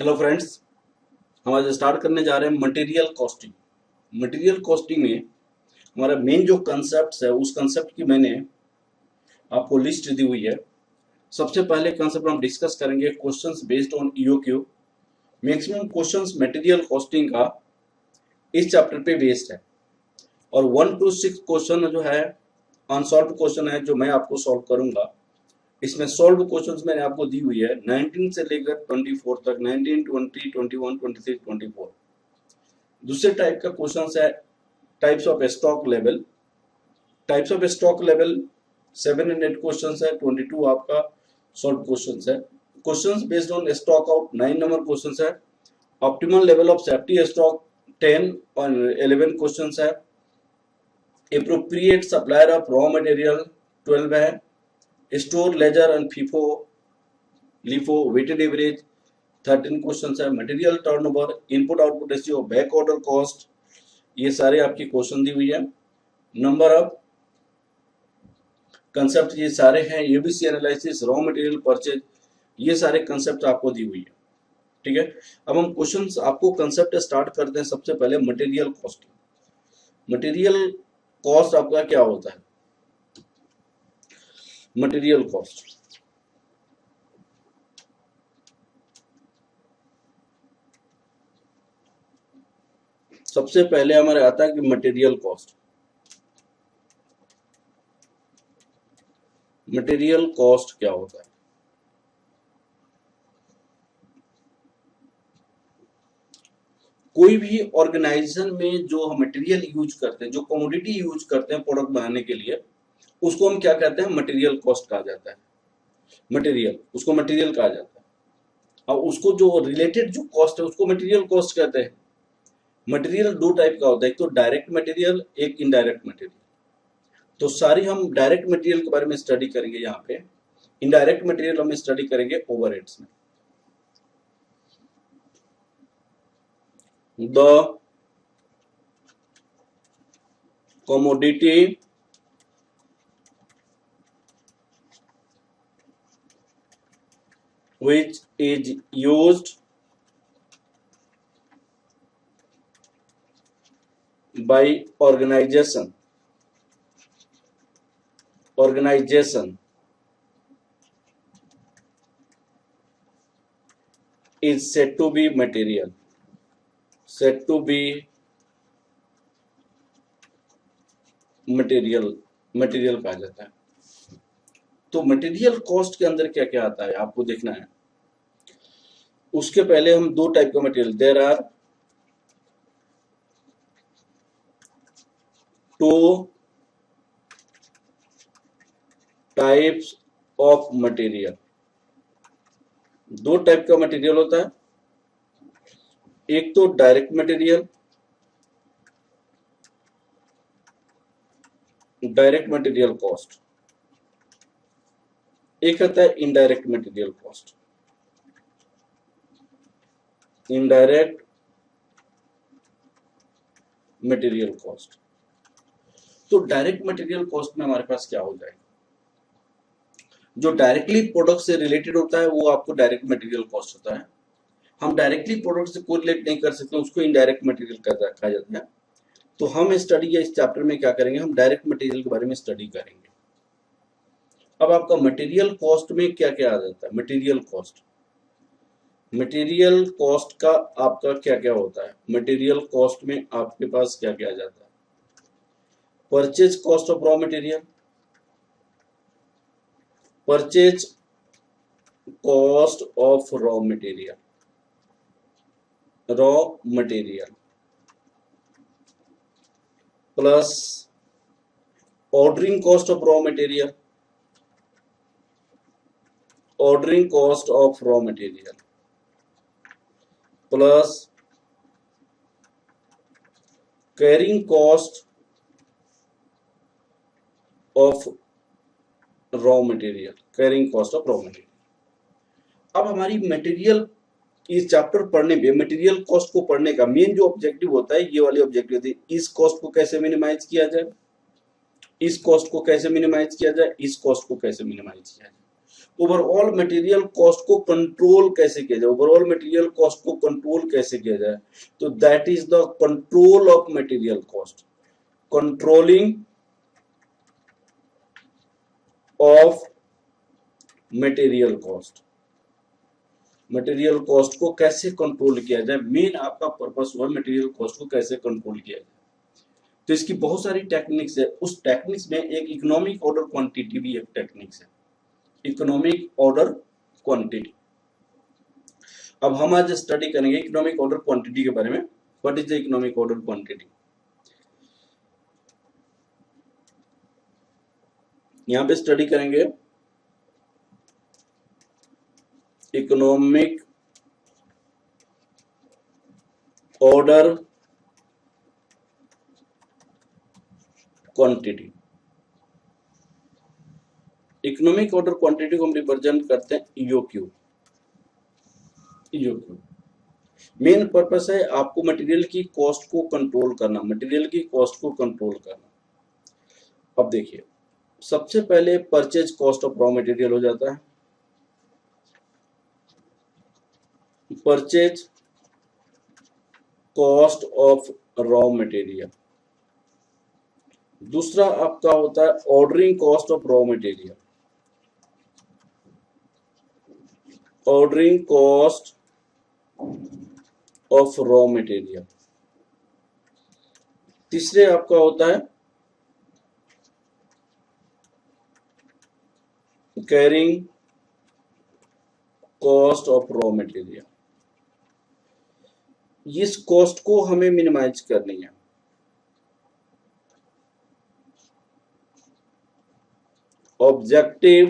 Hello friends, हम आज start करने जा रहे हैं मटेरियल कॉस्टिंग। मटेरियल कॉस्टिंग में हमारा मेन जो कंसेप्ट है उस कंसेप्ट की मैंने आपको लिस्ट दी हुई है। सबसे पहले कंसेप्ट हम डिस्कस करेंगे questions based on EOQ. Maximum questions material costing का इस चैप्टर पे बेस्ड है और 1 to 6 क्वेश्चन जो है अनसॉल्व क्वेश्चन है जो मैं आपको सॉल्व करूंगा। इसमें सॉल्व क्वेश्चंस मैंने आपको दी हुई है 19 से लेकर 24 तक, 19, 20, 21, 23, 24। दूसरे टाइप का क्वेश्चन है types of stock level. Types of stock level 7 and 8 question है, 22 आपका सॉल्व क्वेश्चन है। Question based on stock out 9 number question है। Optimal level of safety stock 10 और 11 क्वेश्चन है। Appropriate supplier of raw material 12 है। Store ledger and FIFO LIFO weighted average 13 question है। Material turnover, input output ratio, back order cost, ये सारे आपकी question दी हुई है। नंबर ऑफ कंसेप्ट ये सारे हैं। ABC analysis, raw material purchase, ये सारे कंसेप्ट आपको दी हुई है। ठीक है, अब हम क्वेश्चंस आपको कंसेप्ट स्टार्ट करते हैं। सबसे पहले मटेरियल कॉस्ट। मटेरियल कॉस्ट आपका क्या होता है? मटेरियल कॉस्ट सबसे पहले हमारे आता है कि मटेरियल कॉस्ट। मटेरियल कॉस्ट क्या होता है? कोई भी ऑर्गेनाइजेशन में जो हम मटेरियल यूज करते हैं, जो कमोडिटी यूज करते हैं प्रोडक्ट बनाने के लिए, उसको हम क्या कहते हैं? मटेरियल कॉस्ट कहा जाता है। मटेरियल, उसको मटेरियल कहा जाता है। अब उसको जो रिलेटेड जो कॉस्ट है उसको मटेरियल कॉस्ट कहते हैं। मटेरियल दो टाइप का होता है, एक तो डायरेक्ट मटेरियल, एक इनडायरेक्ट मटेरियल। तो सारी हम डायरेक्ट मटेरियल के बारे में स्टडी करेंगे यहाँ पे। इनडायरेक्ट मटेरियल हम स्टडी करेंगे ओवरहेड्स में। The commodity which is used by organization is said to be material, said to be material कहा जाता है। तो मटेरियल कॉस्ट के अंदर क्या क्या आता है आपको देखना है। उसके पहले हम दो टाइप का material, there are two types of material. दो टाइप का मटेरियल होता है, एक तो direct material, direct material cost, एक आता है indirect material cost. Indirect material cost. तो डायरेक्ट मटेरियल कॉस्ट में हमारे पास क्या हो जाएगा? जो डायरेक्टली प्रोडक्ट से रिलेटेड होता है वो आपको डायरेक्ट मटेरियल कॉस्ट होता है। हम डायरेक्टली प्रोडक्ट से कोरिलेट नहीं कर सकते, उसको इनडायरेक्ट मटेरियल कहा जाता है। तो हम स्टडी इस चैप्टर में क्या करेंगे, हम डायरेक्ट मटेरियल के बारे में स्टडी करेंगे। अब आपका मटेरियल कॉस्ट में क्या क्या आ जाता है? मटेरियल कॉस्ट, मटेरियल कॉस्ट का आपका क्या क्या होता है? मटेरियल कॉस्ट में आपके पास क्या क्या आ जाता है? Purchase cost of raw material, purchase cost of raw material, raw material plus ordering cost of raw material, ordering cost of raw material plus carrying cost of raw material, carrying cost of raw material. अब हमारी material इस chapter पढ़ने पे material cost को पढ़ने का main जो objective होता है, ये वाली ऑब्जेक्टिव होती है, इस कॉस्ट को कैसे मिनिमाइज किया जाए, इस कॉस्ट को कैसे मिनिमाइज किया जाए, इस कॉस्ट को कैसे मिनिमाइज किया जाए। ओवरऑल मटेरियल कॉस्ट को कंट्रोल कैसे किया जाए, ओवरऑल मटेरियल कॉस्ट को कंट्रोल कैसे किया जाए, तो that is the control of material cost, controlling of material cost. Material cost को कैसे कंट्रोल किया जाए, मेन आपका पर्पस हुआ मटेरियल कॉस्ट को कैसे कंट्रोल किया जाए। तो इसकी बहुत सारी टेक्निक्स है, उस टेक्निक्स में एक इकोनॉमिक ऑर्डर क्वांटिटी भी एक टेक्निक्स है, इकोनॉमिक ऑर्डर क्वांटिटी। अब हम आज स्टडी करेंगे इकोनॉमिक ऑर्डर क्वांटिटी के बारे में। What is the economic order quantity? यहां पे स्टडी करेंगे economic order quantity. Economic order quantity को हम रिप्रेजेंट करते हैं ईओक्यू। ईओक्यू मेन पर्पस है आपको मटेरियल की कॉस्ट को कंट्रोल करना, मटेरियल की कॉस्ट को कंट्रोल करना। अब देखिए, सबसे पहले purchase cost of raw material हो जाता है, purchase cost of raw material. दूसरा आपका होता है ordering cost of raw material, ordering cost of raw material. तीसरे आपका होता है carrying cost of raw material. इस कॉस्ट को हमें मिनिमाइज करनी है। Objective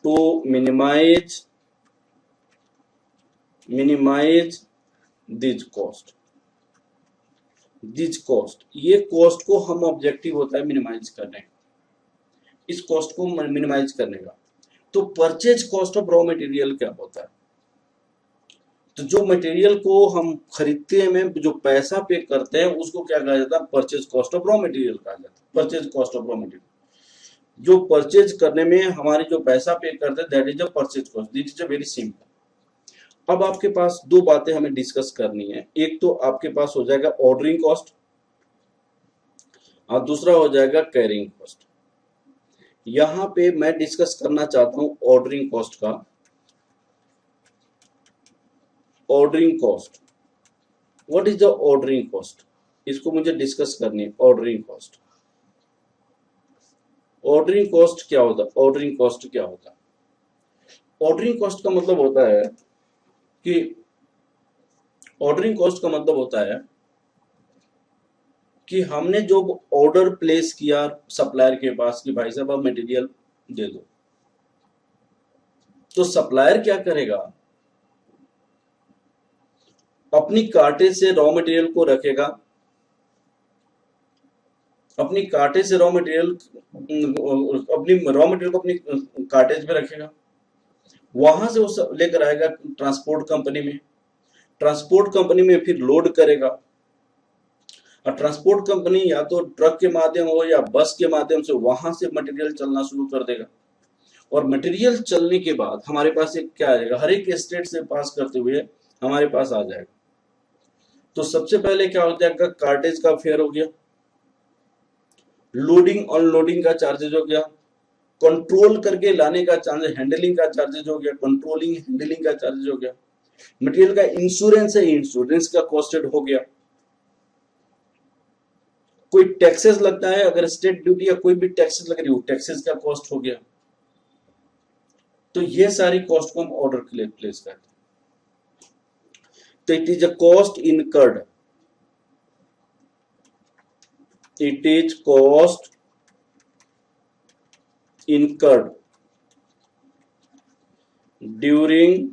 to minimise this cost, ये कॉस्ट को हम ऑब्जेक्टिव होता है मिनिमाइज करने का, इस कॉस्ट को मिनिमाइज करने का। तो purchase cost of raw material क्या होता है? तो जो मटेरियल को हम खरीदते हैं, जो पैसा पे करते हैं, उसको क्या कहा जाता है? Purchase cost of raw material कहा जाता है। Purchase cost of raw material, जो परचेज करने में हमारे जो पैसा पे करते हैं, that is a purchase cost. This is a very simple. अब आपके पास दो बातें हमें डिस्कस करनी है। एक तो आपके पास हो जाएगा ऑर्डरिंग कॉस्ट और दूसरा हो जाएगा कैरिंग कॉस्ट। यहां पे मैं डिस्कस करना चाहता हूं ऑर्डरिंग कॉस्ट का। Ordering cost, what is the ordering cost, इसको मुझे डिस्कस करनी है। ऑर्डरिंग कॉस्ट, ऑर्डरिंग कॉस्ट क्या होता है? ऑर्डरिंग कॉस्ट क्या होता है? ऑर्डरिंग कॉस्ट का मतलब होता है कि ऑर्डरिंग कॉस्ट का मतलब होता है कि हमने जो ऑर्डर प्लेस किया सप्लायर के पास कि भाई साहब आप मटेरियल दे दो, तो सप्लायर क्या करेगा? अपनी कार्टेज से रॉ मटेरियल को रखेगा, अपनी कार्टेज से रॉ मटेरियल अपनी रॉ मटेरियल को अपनी कार्टेज में रखेगा, वहां से वो लेकर आएगा ट्रांसपोर्ट कंपनी में, ट्रांसपोर्ट कंपनी में फिर लोड करेगा, और ट्रांसपोर्ट कंपनी या तो ट्रक के माध्यम हो या बस के माध्यम से वहां से मटेरियल चलना शुरू कर देगा। और मटेरियल चलने के बाद हमारे पास एक क्या आएगा? हर एक स्टेट से पास करते हुए हमारे पास आ जाएगा। तो सबसे पहले क्या हो जाएगा? कार्टेज का फेयर हो गया, लोडिंग अनलोडिंग का चार्जेज हो गया, कंट्रोल करके लाने का चार्जेज, हैंडलिंग का चार्जेज हो गया, कंट्रोलिंग हैंडलिंग का चार्जेज हो गया, मटेरियल का इंश्योरेंस है, इंश्योरेंस का कॉस्टेड हो गया, कोई टैक्सेस लगता है, अगर स्टेट ड्यूटी या कोई भी टैक्सेस लग रही हो, टैक्सेस का कॉस्ट हो गया। तो ये सारी कॉस्ट को हम ऑर्डर के लिए प्लेस करते हैं। तो it is a cost incurred, it is cost incurred during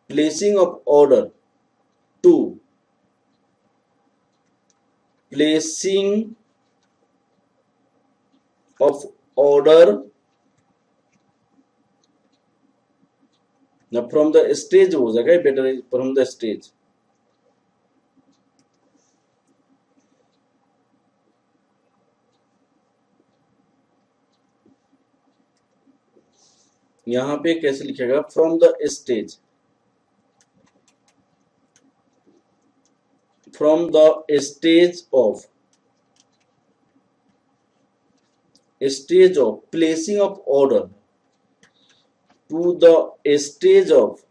placing of order to placing of order now from the stage हो जाएगा, बेटर फ्रॉम द स्टेज, यहां पे कैसे लिखेगा, from the stage, from the stage of placing of order to the stage of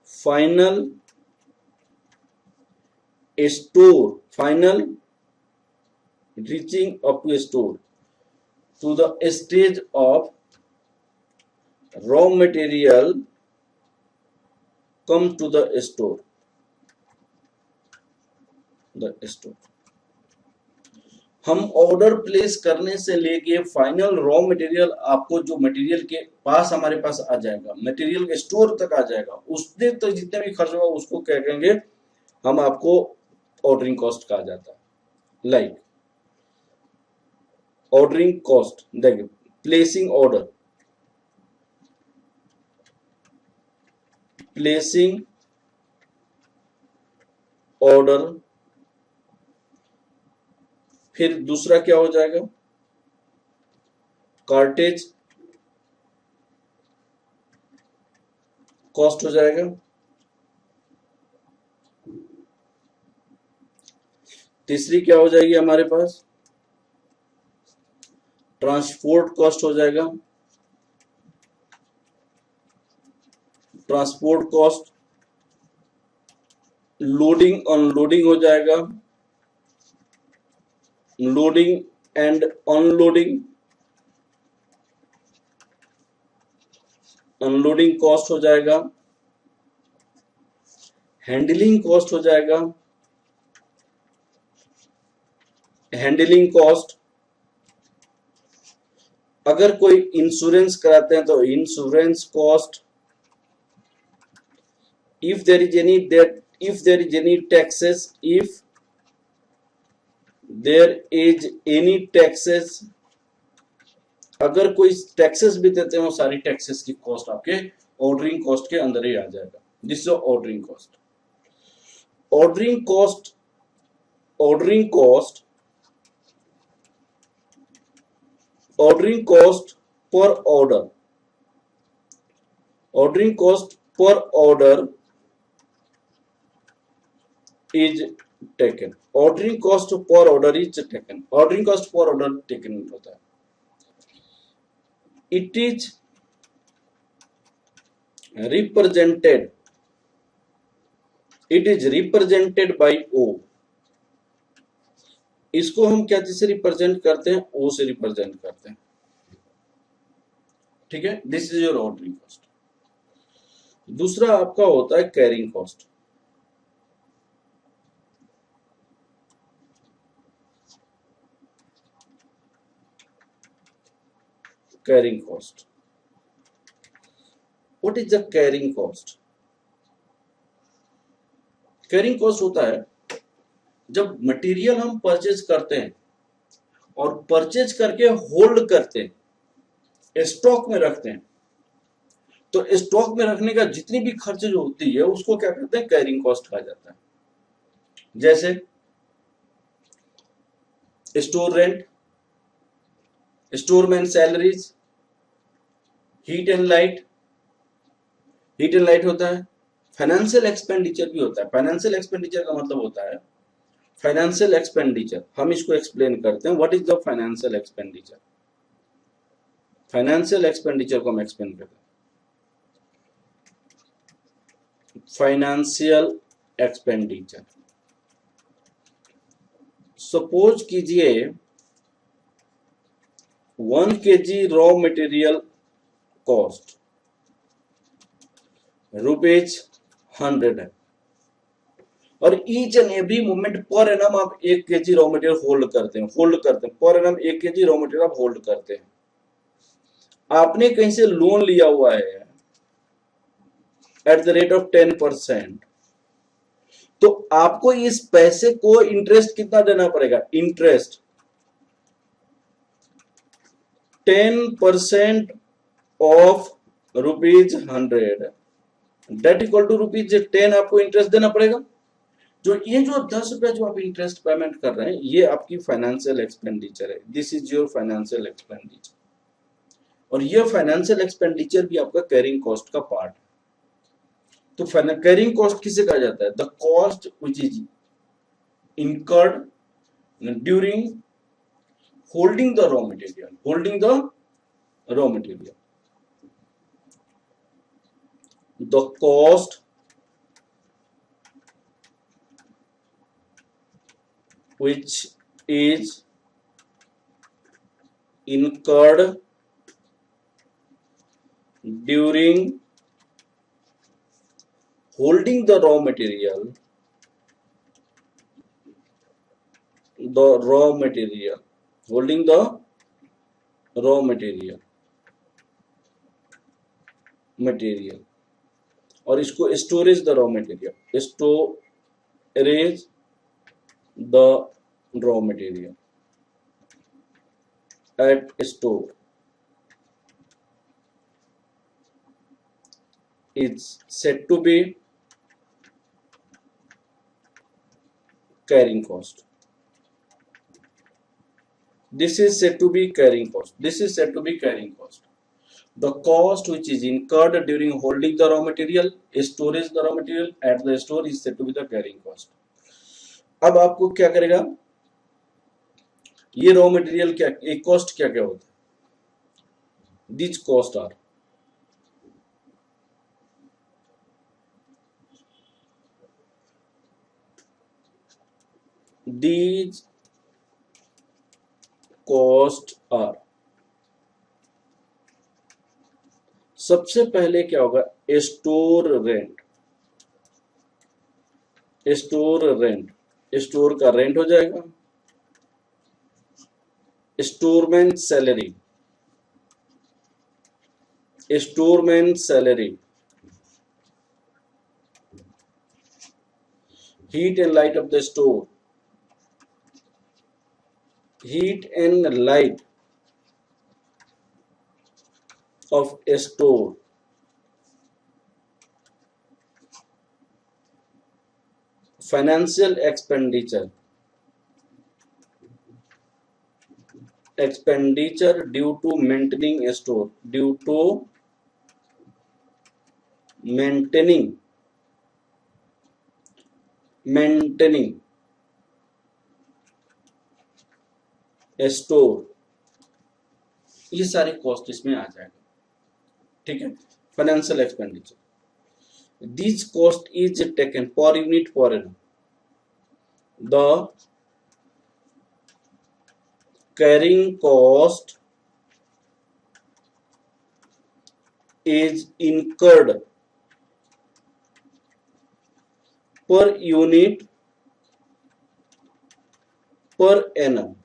final final reaching up to store to the stage of raw material come to the store, हम order place करने से लेके final raw material, आपको जो material के पास हमारे पास आ जाएगा, material के स्टोर तक आ जाएगा, उस दिन तक जितने भी खर्च होगा उसको क्या कहेंगे, हम आपको ऑर्डरिंग कॉस्ट कहा जाता है। लाइक ऑर्डरिंग कॉस्ट, देखिए प्लेसिंग ऑर्डर, फिर दूसरा क्या हो जाएगा, कार्टेज कॉस्ट हो जाएगा, तीसरी क्या हो जाएगी हमारे पास, ट्रांसपोर्ट कॉस्ट हो जाएगा, ट्रांसपोर्ट कॉस्ट, लोडिंग अनलोडिंग हो जाएगा, loading and unloading, unloading cost हो जाएगा, हैंडलिंग कॉस्ट हो जाएगा, हैंडलिंग कॉस्ट, अगर कोई इंश्योरेंस कराते हैं तो insurance cost, if there is any taxes, if there is any taxes, अगर कोई टैक्सेस भी देते हैं वो सारी टैक्सेस की कॉस्ट आपके ऑर्डरिंग कॉस्ट के अंदर ही आ जाएगा, this is ordering cost. Ordering cost, ordering cost, ordering cost per order, ordering cost per order is taken, ordering cost per order is taken, ordering cost per order taken होता है। It is represented, it is represented by O, इसको हम क्या से represent करते हैं, ओ से represent करते हैं, ठीक है, this is your ordering cost. दूसरा आपका होता है carrying cost, carrying cost, what is the carrying cost? Carrying cost होता है जब मटेरियल हम परचेज करते हैं और परचेज करके होल्ड करते हैं, स्टॉक में रखते हैं, तो स्टॉक में रखने का जितनी भी खर्च जो होती है उसको क्या कहते हैं, कैरिंग कॉस्ट कहा जाता है। जैसे store rent, storeman salaries, heat and light, heat and light होता है, फाइनेंशियल एक्सपेंडिचर भी होता है। फाइनेंशियल एक्सपेंडिचर का मतलब होता है, फाइनेंशियल एक्सपेंडिचर हम इसको एक्सप्लेन करते हैं, what is the financial expenditure, financial expenditure को हम एक्सप्लेन करते हैं। फाइनेंशियल एक्सपेंडिचर, सपोज कीजिए 1 kg रॉ मटेरियल कॉस्ट ₹100 है और each and every moment per annum आप 1 kg रॉ मटेरियल होल्ड करते हैं, per annum 1 kg raw material आप होल्ड करते हैं। आपने कहीं से लोन लिया हुआ है एट द रेट ऑफ 10%, तो आपको इस पैसे को इंटरेस्ट कितना देना पड़ेगा, interest 10% of ₹100, that equal to ₹10 आपको इंटरेस्ट देना पड़ेगा। जो ये जो 10 रुपया जो आप इंटरेस्ट पेमेंट कर रहे हैं, ये आपकी फाइनेंशियल एक्सपेंडिचर है। This is your financial expenditure. और ये फाइनेंशियल एक्सपेंडिचर भी आपका कैरिंग कॉस्ट का पार्ट है। तो कैरिंग कॉस्ट किसे कहा जाता है? The cost which is incurred during holding the raw material. The cost which is incurred during holding the raw material, holding the raw material, और इसको storage the raw material, storage the raw material at store is said to be carrying cost. This is said to be carrying cost. The cost which is incurred during holding the raw material, storage the raw material at the store is said to be the carrying cost. अब आपको क्या करेगा, ये raw material क्या, एक cost क्या क्या होता है? These cost are सबसे पहले क्या होगा? स्टोर रेंट, स्टोर का रेंट हो जाएगा। Storeman salary, heat and light of the store, heat and light of a store, financial expenditure due to maintaining a store, maintaining a store, ये सारे cost इसमें आ जाएगा। ठीक है, financial expenditure, this cost is taken पर unit per annum, the carrying cost is incurred per unit per annum,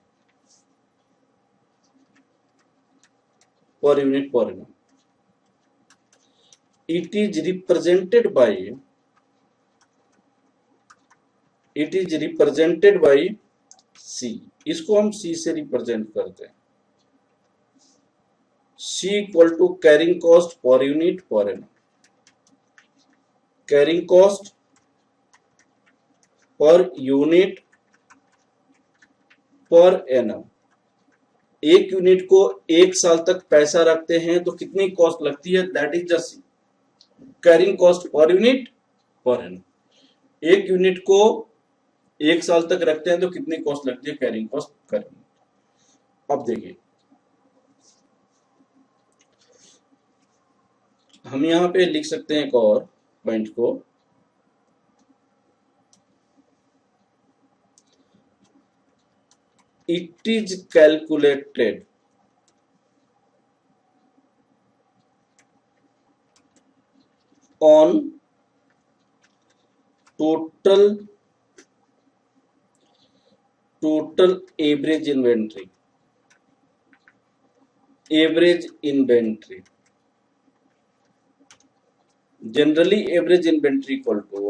it is represented by C, इसको हम C से रिप्रेजेंट करते हैं। C equal to carrying cost per unit per annum, carrying cost per unit per annum. एक unit को 1 साल तक पैसा रखते हैं तो कितनी कॉस्ट लगती है? That is the C, carrying cost per unit per annum. एक यूनिट को 1 साल तक रखते हैं तो कितनी कॉस्ट लगती है? Carrying cost per unit. अब देखिए, हम यहां पे लिख सकते हैं एक और पॉइंट को, it is calculated on total average inventory, generally average inventory equal to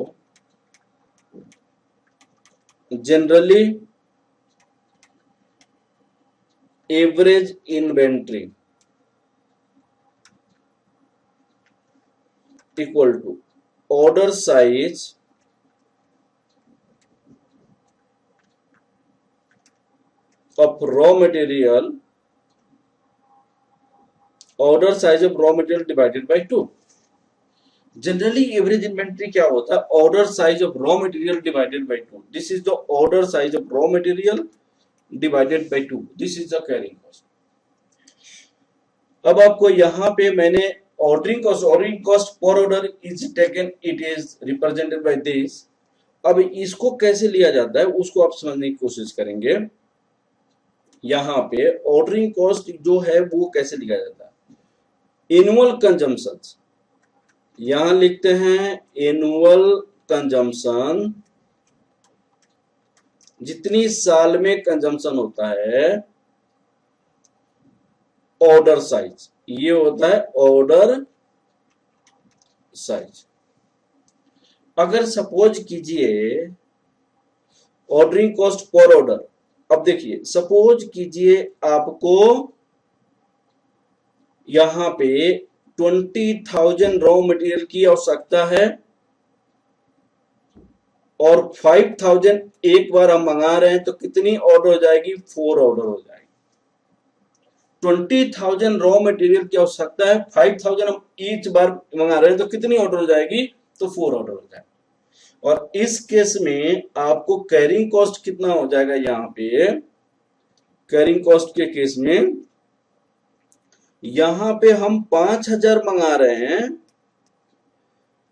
average inventory equal to order size of raw material, order size of raw material divided by 2. Generally average inventory क्या होता है? Order size of raw material divided bye 2. This is the order size of raw material divided bye 2. This is the carrying cost. अब आपको यहां पे मैंने ordering cost per order is taken, it is represented by this. अब इसको कैसे लिया जाता है उसको आप समझने की कोशिश करेंगे. यहां पे ऑर्डरिंग कॉस्ट जो है वो कैसे लिखा जाता है? एनुअल कंजम्पशंस, यहां लिखते हैं एनुअल कंजम्पशन, जितनी साल में कंजम्पशन होता है. ऑर्डर साइज, ये होता है ऑर्डर साइज. अगर सपोज कीजिए ऑर्डरिंग कॉस्ट पर ऑर्डर, अब देखिए सपोज कीजिए आपको यहां पे 20,000 रॉ मटेरियल की आवश्यकता है और 5,000 एक बार हम मंगा रहे हैं, तो कितनी ऑर्डर हो जाएगी? 4 ऑर्डर हो जाएगी. 20,000 रॉ मटेरियल की आवश्यकता है, 5,000 हम ईच बार मंगा रहे हैं, तो कितनी ऑर्डर हो जाएगी? तो 4 ऑर्डर हो जाएगी. और इस केस में आपको कैरिंग कॉस्ट कितना हो जाएगा? यहां पे कैरिंग कॉस्ट के केस में यहां पे हम 5,000 मंगा रहे हैं,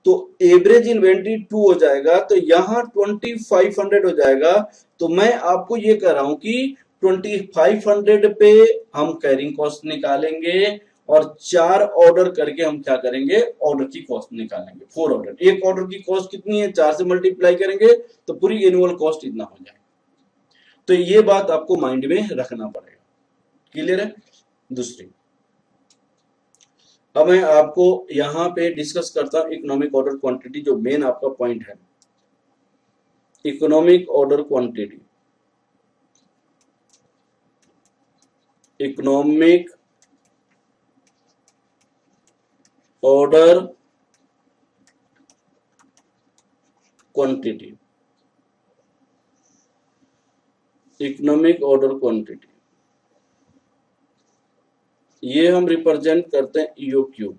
तो एवरेज इन्वेंट्री 2 हो जाएगा, तो यहां 2,500 हो जाएगा. तो मैं आपको ये कह रहा हूं कि 2,500 पे हम कैरिंग कॉस्ट निकालेंगे और 4 ऑर्डर करके हम क्या करेंगे? ऑर्डर की कॉस्ट निकालेंगे. 4 ऑर्डर, एक ऑर्डर की कॉस्ट कितनी है? 4 से मल्टीप्लाई करेंगे तो पूरी एनुअल कॉस्ट इतना हो जाएगा. तो ये बात आपको माइंड में रखना पड़ेगा. क्लियर है? दूसरी, अब मैं आपको यहां पे डिस्कस करता हूं इकोनॉमिक ऑर्डर क्वांटिटी, जो मेन आपका पॉइंट है. Economic order quantity, economic order quantity, economic order quantity, ये हम रिप्रेजेंट करते हैं ईओक्यू.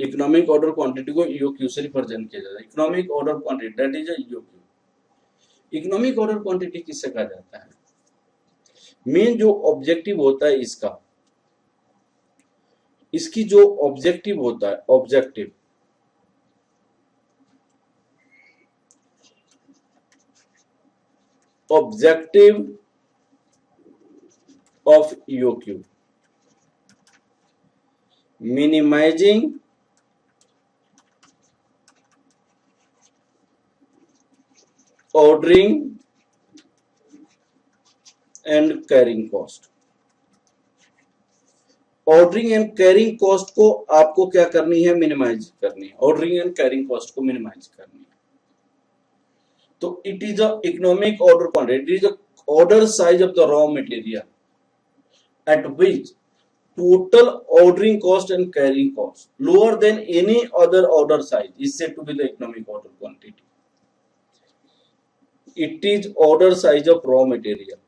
इकोनॉमिक ऑर्डर क्वांटिटी को ईओक्यू से रिप्रेजेंट किया जाता है. Economic order quantity that is EOQ. Economic order quantity किससे कहा जाता है? मेन जो ऑब्जेक्टिव होता है इसका, इसकी जो ऑब्जेक्टिव होता है, objective of EOQ, minimizing ordering and carrying cost. Ordering and carrying cost को आपको क्या करनी है? मिनिमाइज करनी है. ऑर्डरिंग एंड कैरिंग कॉस्ट को मिनिमाइज करनी है. तो it is a economic order quantity, it is a order size of the raw material at which total ordering cost and carrying cost lower than any other order size is said to be the economic order quantity. It is order size of raw material.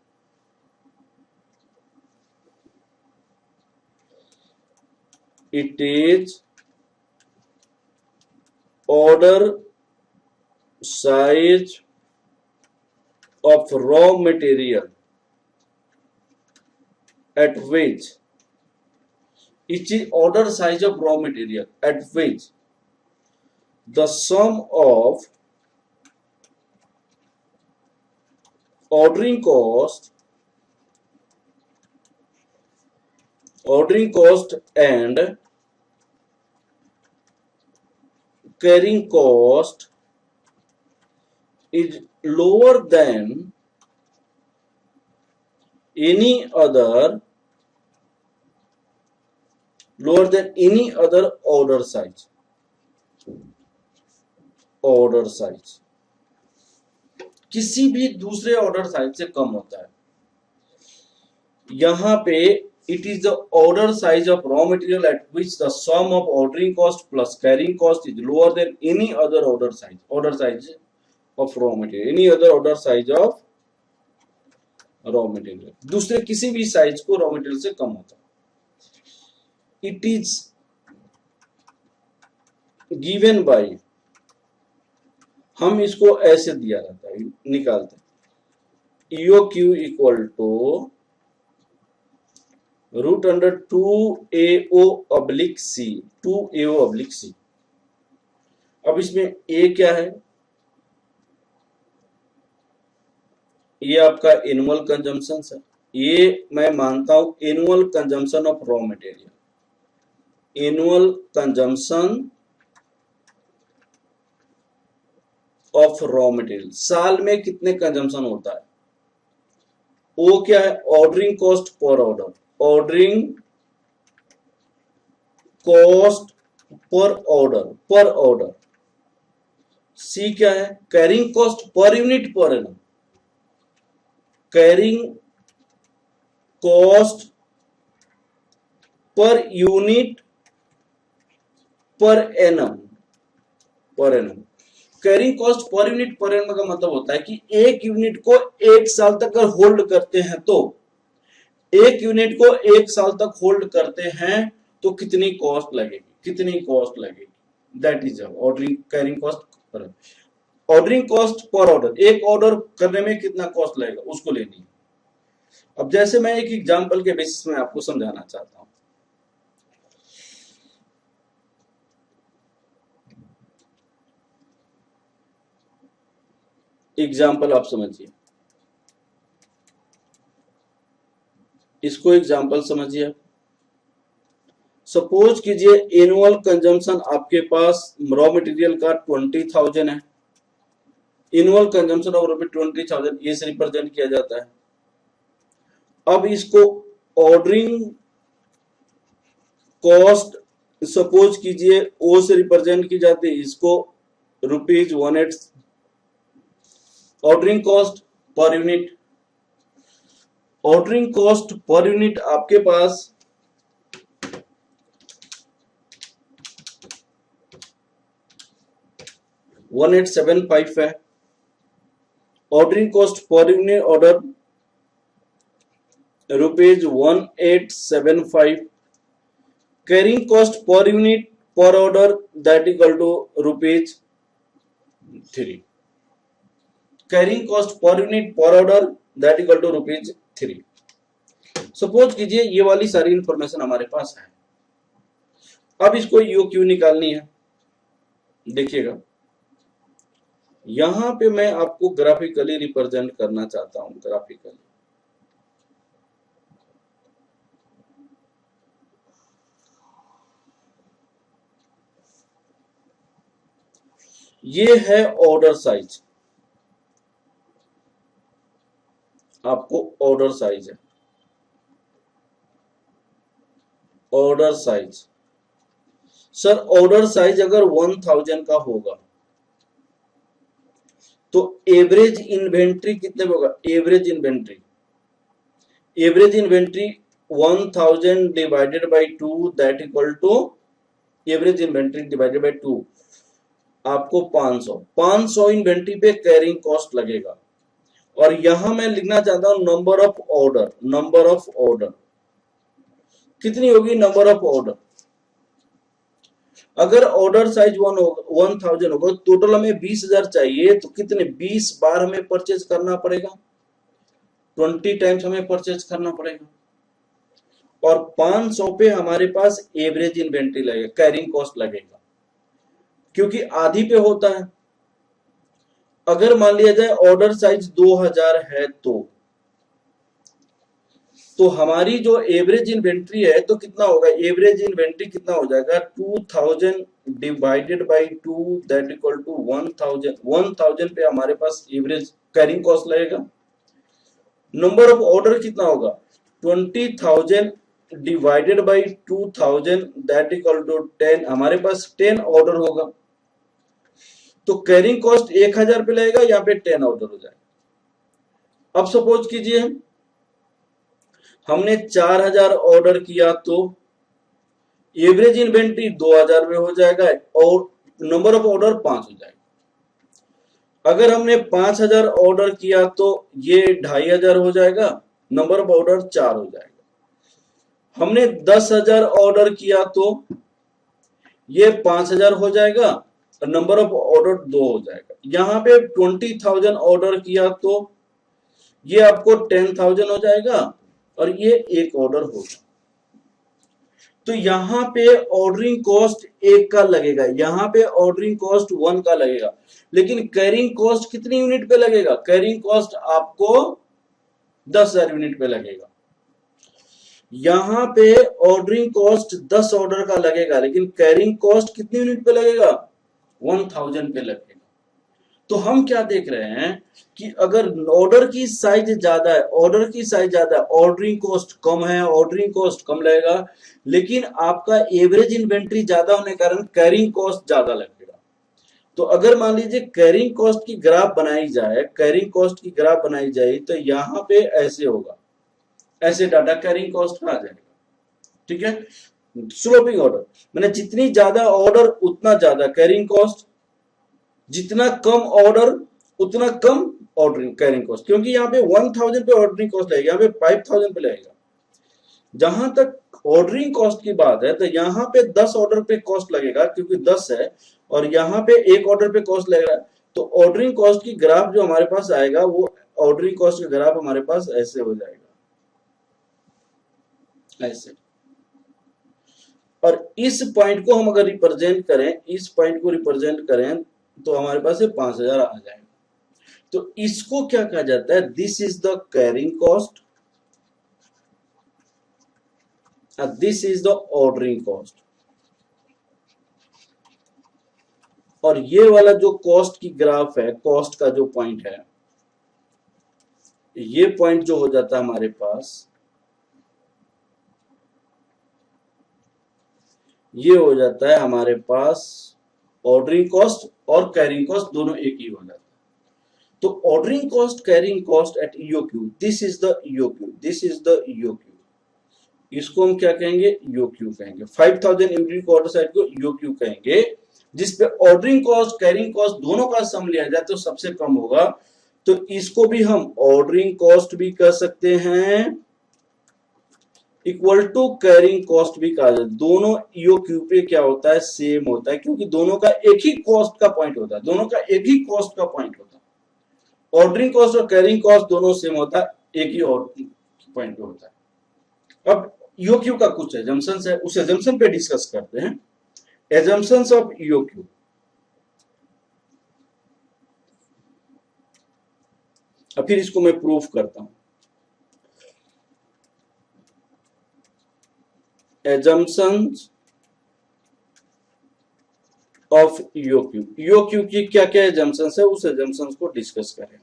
It is order size of raw material at which, it is order size of raw material at which the sum of ordering cost and carrying cost is lower than any other order size. Order size किसी भी दूसरे order size से कम होता है. यहां पे it is the order size of raw material at which the sum of ordering cost plus carrying cost is lower than any other order size of raw material, any other order size of raw material दूसरे किसी भी size को raw material से कम होता है। It is given by, हम इसको ऐसे दिया रहता है, निकालते हैं EOQ equal to root under 2AO oblique C, 2AO oblique C. अब इसमें ए क्या है, ये आपका एनुअल कंजम्पशन है, ये मैं मानता हूं annual consumption of raw material, annual consumption of raw material, साल में कितने कंजम्पशन होता है। ओ क्या है, ordering cost per order, ordering cost per order, पर ऑर्डर। सी क्या है, carrying cost per unit per annum, carrying cost per unit per annum, पर annum. Carrying cost per unit per annum का मतलब होता है कि एक यूनिट को एक साल तक अगर होल्ड करते हैं तो, एक यूनिट को एक साल तक होल्ड करते हैं तो कितनी कॉस्ट लगेगी, कितनी कॉस्ट लगेगी, that is ordering carrying cost पर, ऑर्डरिंग कॉस्ट पर ऑर्डर, एक ऑर्डर करने में कितना कॉस्ट लगेगा उसको लेनी है। अब जैसे मैं एक एग्जांपल के बेसिस में आपको समझाना चाहता हूं, एग्जाम्पल आप समझिए, इसको एग्जाम्पल समझिए। सपोज कीजिए एनुअल कंजम्पशन आपके पास रॉ मटेरियल का 20,000 है, एनुअल कंजम्पशन ऑफ रॉ 20,000 ये से रिप्रेजेंट किया जाता है। अब इसको ऑर्डरिंग कॉस्ट सपोज कीजिए ओ से रिप्रेजेंट की जाती है, इसको ₹108, ordering cost per unit, ordering cost per unit आपके पास 1875 है, ordering cost per unit order ₹1875, carrying cost per unit per order that equal to ₹3, carrying cost per unit per order that equal to ₹3। Suppose कीजिए ये वाली सारी information हमारे पास है। अब इसको ईओ क्यू निकालनी है। देखिएगा यहां पे मैं आपको ग्राफिकली रिप्रेजेंट करना चाहता हूं, ग्राफिकली ये है ऑर्डर साइज, आपको ऑर्डर साइज है, order size. Sir order size अगर 1000 का होगा तो एवरेज इन्वेंट्री कितने में होगा, average inventory, average inventory 1000 divided by 2 that equal to average inventory divided by 2, आपको 500 इन्वेंट्री पे कैरिंग कॉस्ट लगेगा। और यहां मैं लिखना चाहता हूं number of order, number of order कितनी होगी, नंबर ऑफ ऑर्डर। अगर ऑर्डर साइज 1000 होगा, टोटल हमें 20,000 चाहिए तो कितने 20 बार हमें परचेज करना पड़ेगा, 20 टाइम्स हमें परचेज करना पड़ेगा। और 500 पे हमारे पास एवरेज इन्वेंट्री लगेगा, कैरिंग कॉस्ट लगेगा, क्योंकि आधी पे होता है। अगर मान लिया जाए ऑर्डर साइज 2000 है तो हमारी जो एवरेज इन्वेंट्री है तो कितना होगा, एवरेज इन्वेंट्री कितना हो जाएगा 2000 divided by 2 that equal to 1000, 1000 पे हमारे पास एवरेज कैरिंग कॉस्ट लगेगा। नंबर ऑफ ऑर्डर कितना होगा 20,000 divided by 2000 that equal to 10, हमारे पास 10 ऑर्डर होगा तो कैरिंग कॉस्ट 1000 पे लगेगा, यहाँ पे 10 ऑर्डर हो जाएगा। अब सपोज कीजिए हमने 4000 ऑर्डर किया तो एवरेज इन्वेंट्री 2000 में हो जाएगा और नंबर ऑफ ऑर्डर 5 हो जाएगा। अगर हमने 5,000 ऑर्डर किया तो ये 2,500 हो जाएगा, नंबर ऑफ ऑर्डर 4 हो जाएगा। हमने 10,000 ऑर्डर किया तो ये 5,000 हो जाएगा और नंबर ऑफ ऑर्डर 2 हो जाएगा। यहाँ पे 20,000 ऑर्डर किया तो ये आपको 10,000 हो जाएगा और ये एक ऑर्डर होगा। तो यहाँ पे ऑर्डरिंग कॉस्ट 1 का लगेगा, यहाँ पे ऑर्डरिंग कॉस्ट 1 का लगेगा, लेकिन कैरिंग कॉस्ट कितनी यूनिट पे लगेगा? कैरिंग कॉस्ट आपको 10,000 यूनिट पे लगेगा। यहाँ पे ऑर्डरिंग कॉस्ट 10 ऑर्डर का लगेगा, लेकिन कैरिंग कॉस्ट कितनी यूनिट पे लगेगा? 1000 पे लगेगा। तो हम क्या देख रहे हैं कि अगर ऑर्डर की साइज ज्यादा है, ऑर्डर की साइज ज्यादा है, ऑर्डरिंग कॉस्ट कम है, ऑर्डरिंग कॉस्ट कम लगेगा, लेकिन आपका एवरेज इन्वेंट्री ज्यादा होने के कारण कैरिंग कॉस्ट ज्यादा लगेगा। तो अगर मान लीजिए कैरिंग कॉस्ट की ग्राफ बनाई जाए, कैरिंग कॉस्ट की ग्राफ बनाई जाए तो यहां पे ऐसे होगा, ऐसे डाटा कैरिंग कॉस्ट में आ जाएगा। ठीक है, स्लोपिंग ऑर्डर मैंने जितनी ज्यादा ऑर्डर उतना ज्यादा कैरिंग कॉस्ट, जितना कम ऑर्डर उतना कम ऑर्डरिंग कैरिंग कॉस्ट, क्योंकि यहाँ पे 1000 पे ऑर्डरिंग कॉस्ट लगेगा, यहाँ पे 5000 पे लगेगा। जहां तक ऑर्डरिंग कॉस्ट की बात है तो यहाँ पे 10 ऑर्डर पे कॉस्ट लगेगा क्योंकि 10 है, और यहाँ पे एक ऑर्डर पे कॉस्ट लगेगा। तो ऑर्डरिंग कॉस्ट की ग्राफ जो हमारे पास आएगा वो ऑर्डरिंग कॉस्ट का ग्राफ हमारे पास ऐसे हो जाएगा, ऐसे। और इस पॉइंट को हम अगर रिप्रेजेंट करें, इस पॉइंट को रिप्रेजेंट करें तो हमारे पास 5,000 आ जाएगा। तो इसको क्या कहा जाता है? This is the carrying cost, this is the ordering cost. और ये वाला जो कॉस्ट की ग्राफ है, कॉस्ट का जो पॉइंट है, ये पॉइंट जो हो जाता है हमारे पास, ये हो जाता है हमारे पास ऑर्डरिंग कॉस्ट और कैरिंग कॉस्ट दोनों एक ही हो जाता है। तो ordering cost, carrying cost at EOQ, this is the EOQ, this is the EOQ. इसको हम क्या कहेंगे? ईओक्यू कहेंगे। 5000 यूनिट ऑर्डर साइड को ईओक्यू कहेंगे, जिसपे ऑर्डरिंग कॉस्ट कैरिंग कॉस्ट दोनों का सम लिया जाए तो सबसे कम होगा। तो इसको भी हम ऑर्डरिंग कॉस्ट भी कह सकते हैं, इक्वल टू कैरिंग कॉस्ट भी कहा जाता है। दोनों ईओक्यू पे क्या होता है? सेम होता है, क्योंकि दोनों का एक ही कॉस्ट का पॉइंट होता है, दोनों का एक ही कॉस्ट का पॉइंट होता है। ऑर्डरिंग कॉस्ट और कैरिंग कॉस्ट दोनों सेम होता है, एक ही पॉइंट पे होता है। अब ईओक्यू का कुछ एजम्पशंस है, उस एजम्पशन पे डिस्कस करते हैं। Assumptions of EOQ. अब फिर इसको मैं प्रूफ करता हूं। एजम्पशंस ऑफ ईओक्यू, ईओक्यू की क्या क्या एजम्पशंस है, उस एजम्पशंस को डिस्कस करें।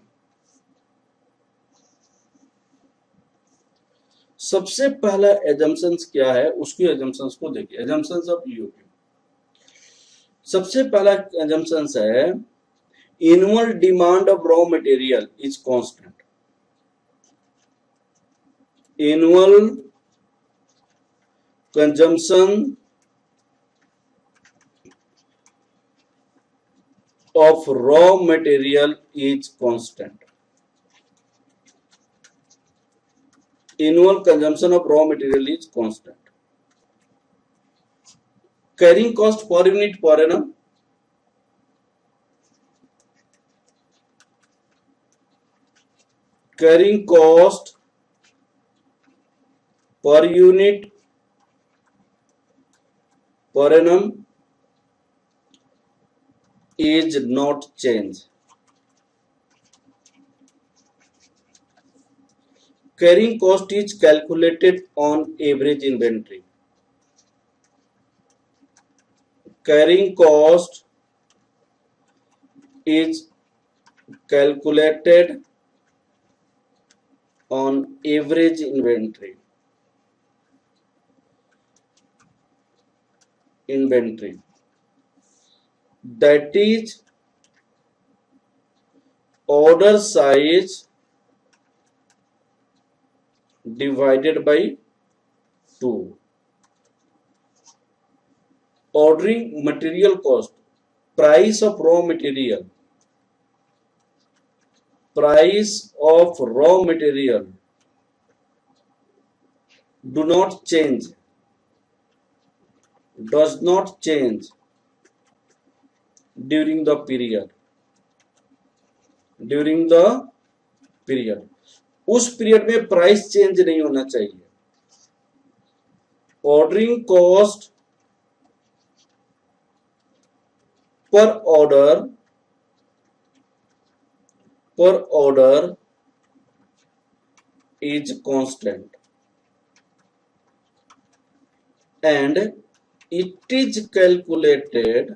सबसे पहला एजम्पशंस क्या है, उसकी एजम्पशंस को देखिए। एजम्पशंस ऑफ ईओक्यू, सबसे पहला एजम्पशंस है annual demand of raw material is constant. Annual consumption of raw material is constant. Annual consumption of raw material is constant. Carrying cost per unit per annum, carrying cost per unit per annum is not change. Carrying cost is calculated on average inventory. Carrying cost is calculated on average inventory. That is order size divided by 2. Ordering material cost, price of raw material price of raw material do not change, does not change during the period, during the period, उस period में price change नहीं होना चाहिए। Ordering cost per order is constant and it is calculated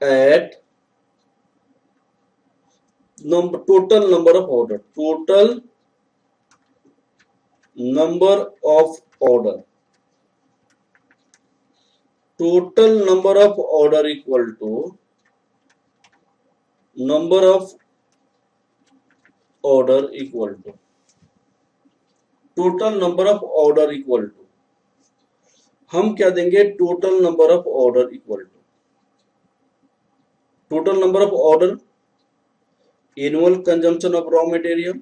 at total number of order, total number of order, total number of order equal to number of order equal to total number of order equal to, हम क्या देंगे, total number of order equal to total number of order, annual consumption of raw material,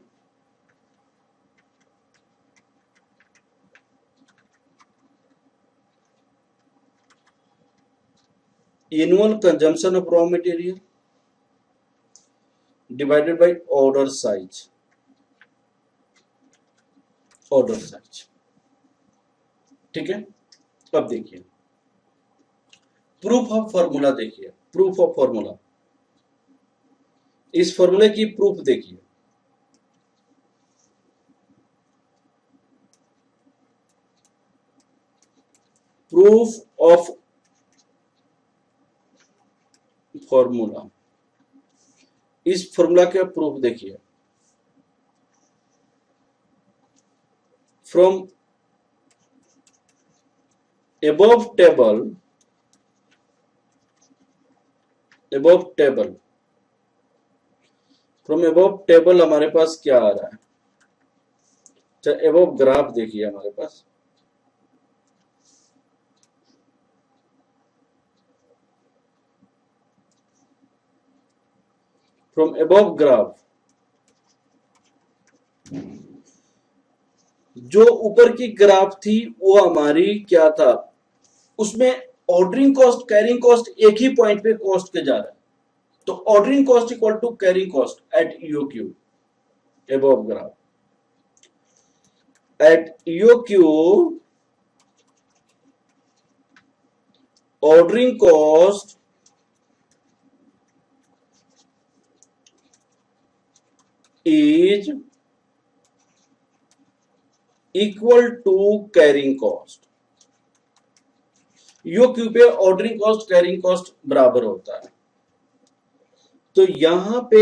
annual consumption of raw material divided by order size, order size. ठीक है, अब देखिए proof of formula, देखिए proof of formula, इस फॉर्मूले की proof देखिए। Proof of formula, इस फॉर्मूला के प्रूफ देखिए। From above table, from above table हमारे पास क्या आ रहा है, अच्छा above ग्राफ देखिए हमारे पास, फ्रॉम above ग्राफ जो ऊपर की ग्राफ थी वो हमारी क्या था, उसमें ऑर्डरिंग कॉस्ट कैरिंग कॉस्ट एक ही पॉइंट पे कॉस्ट के जा रहा है, तो ordering cost equal to carrying cost at EOQ, above graph at EOQ ordering cost is equal to carrying cost, EOQ पे ऑर्डरिंग कॉस्ट कैरिंग कॉस्ट बराबर होता है, तो यहां पे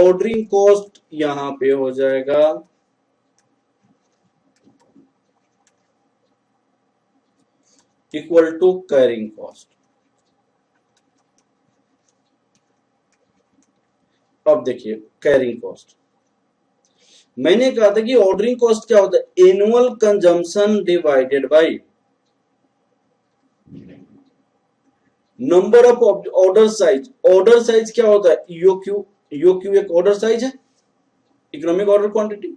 ऑर्डरिंग कॉस्ट यहां पे हो जाएगा इक्वल टू कैरिंग कॉस्ट। अब देखिए कैरिंग कॉस्ट, मैंने कहा था कि ऑर्डरिंग कॉस्ट क्या होता है, annual consumption divided by number of order size. Order size क्या होता है, ईओक्यू, ईओक्यू एक ऑर्डर साइज है, इकोनॉमिक ऑर्डर क्वांटिटी,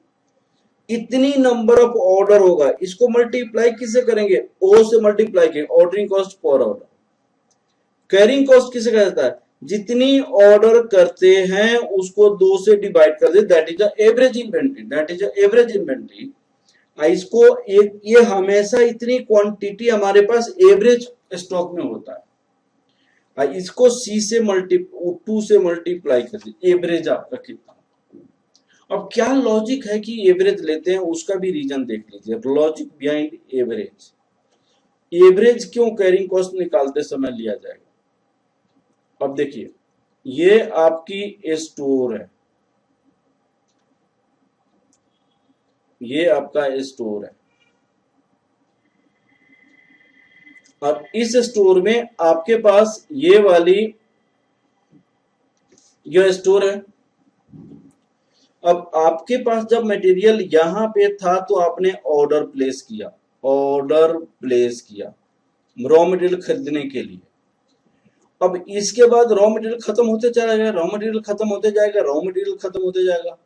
इतनी नंबर ऑफ ऑर्डर होगा, इसको मल्टीप्लाई किससे करेंगे, ओ से मल्टीप्लाई करेंगे, ordering cost per order. Carrying cost किसे कहा जाता है, जितनी ऑर्डर करते हैं उसको 2 से डिवाइड कर दे, that is average inventory, that is average inventory. इसको एक, ये हमेशा इतनी क्वांटिटी हमारे पास एवरेज स्टॉक में होता है, इसको सी से 2 से मल्टीप्लाई कर दे, एवरेज आपका कितना। अब क्या लॉजिक है कि एवरेज लेते हैं, उसका भी रीजन देख लीजिए, लॉजिक बिहाइंड एवरेज। एवरेज क्यों कैरिंग कॉस्ट निकालते समय लिया जाएगा, अब देखिए ये आपकी स्टोर है, ये आपका स्टोर है, अब इस स्टोर में आपके पास ये वाली यह स्टोर है। अब आपके पास जब मटेरियल यहां पे था तो आपने ऑर्डर प्लेस किया, ऑर्डर प्लेस किया रॉ मटेरियल खरीदने के लिए, अब इसके बाद रॉ मटेरियल खत्म होते जाएगा, रॉ मटेरियल खत्म होते जाएगा, रॉ मटेरियल खत्म होते जाएगा।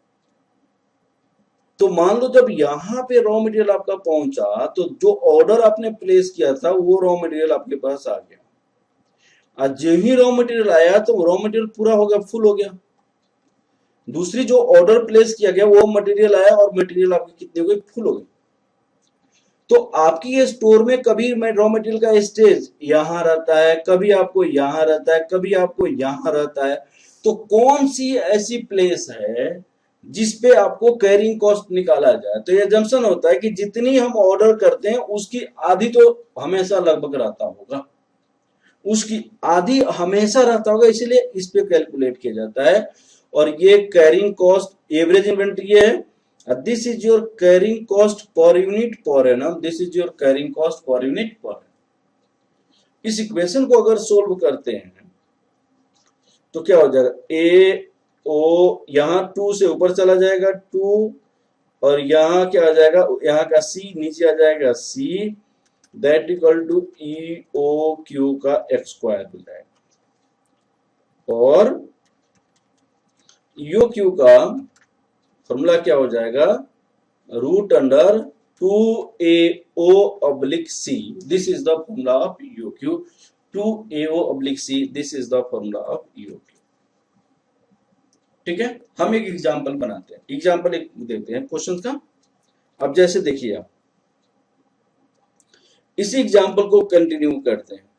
तो मान लो जब यहाँ पे रॉ मटेरियल आपका पहुंचा तो जो ऑर्डर आपने प्लेस किया था वो रॉ मटेरियल आपके पास आ गया। आज जो ही रॉ मटेरियल आया तो रॉ मटेरियल पूरा हो गया, फुल हो गया। दूसरी जो ऑर्डर प्लेस किया गया वो मटेरियल आया और मटेरियल आपकी कितनी हो गई, फुल हो गई। तो आपकी ये स्टोर में कभी रॉ मटेरियल का स्टेज यहां रहता है, कभी आपको यहां रहता है, कभी आपको यहां रहता है। तो कौन सी ऐसी प्लेस है जिसपे आपको कैरिंग कॉस्ट निकाला जाए? तो ये जंक्शन होता है कि जितनी हम ऑर्डर करते हैं उसकी आधी तो हमेशा लगभग रहता होगा, उसकी आधी हमेशा रहता होगा, इसीलिए इस पे कैलकुलेट किया जाता है। और ये कैरिंग कॉस्ट एवरेज इन्वेंट्री है। This is your carrying cost per unit per annum, this is your carrying cost per unit पर। इस इक्वेशन को अगर सोल्व करते हैं तो क्या हो जाएगा, ए ओ यहां 2 से ऊपर चला जाएगा 2, और यहां क्या आ जाएगा, यहां का सी नीचे आ जाएगा C, that equal to E O Q का एक्स स्क्वायर हो जाएगा। और ईओ क्यू का फॉर्मूला क्या हो जाएगा, root under 2AO/C, this is the formula of EOQ. 2AO/C, this is the formula of EOQ. ठीक है, हम एक एग्जांपल बनाते हैं, एग्जांपल एक देते हैं क्वेश्चन का। अब जैसे देखिए आप इसी एग्जांपल को कंटिन्यू करते हैं,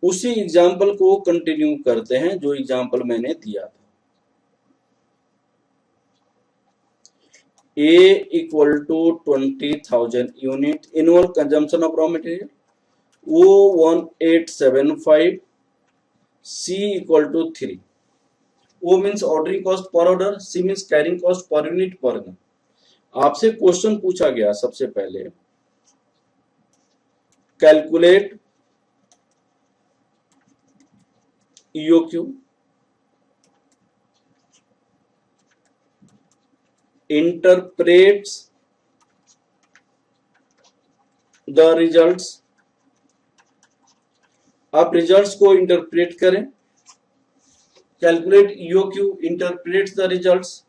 उसी एग्जांपल को कंटिन्यू करते हैं जो एग्जांपल मैंने दिया था। A equal to 20,000 unit annual consumption of raw material, O1875, C equal to 3. O means ordering cost per order, C means carrying cost per unit per annum। आपसे क्वेश्चन पूछा गया सबसे पहले, calculate EOQ, interprets the results। आप results को interpret करें, calculate EOQ, interprets the results,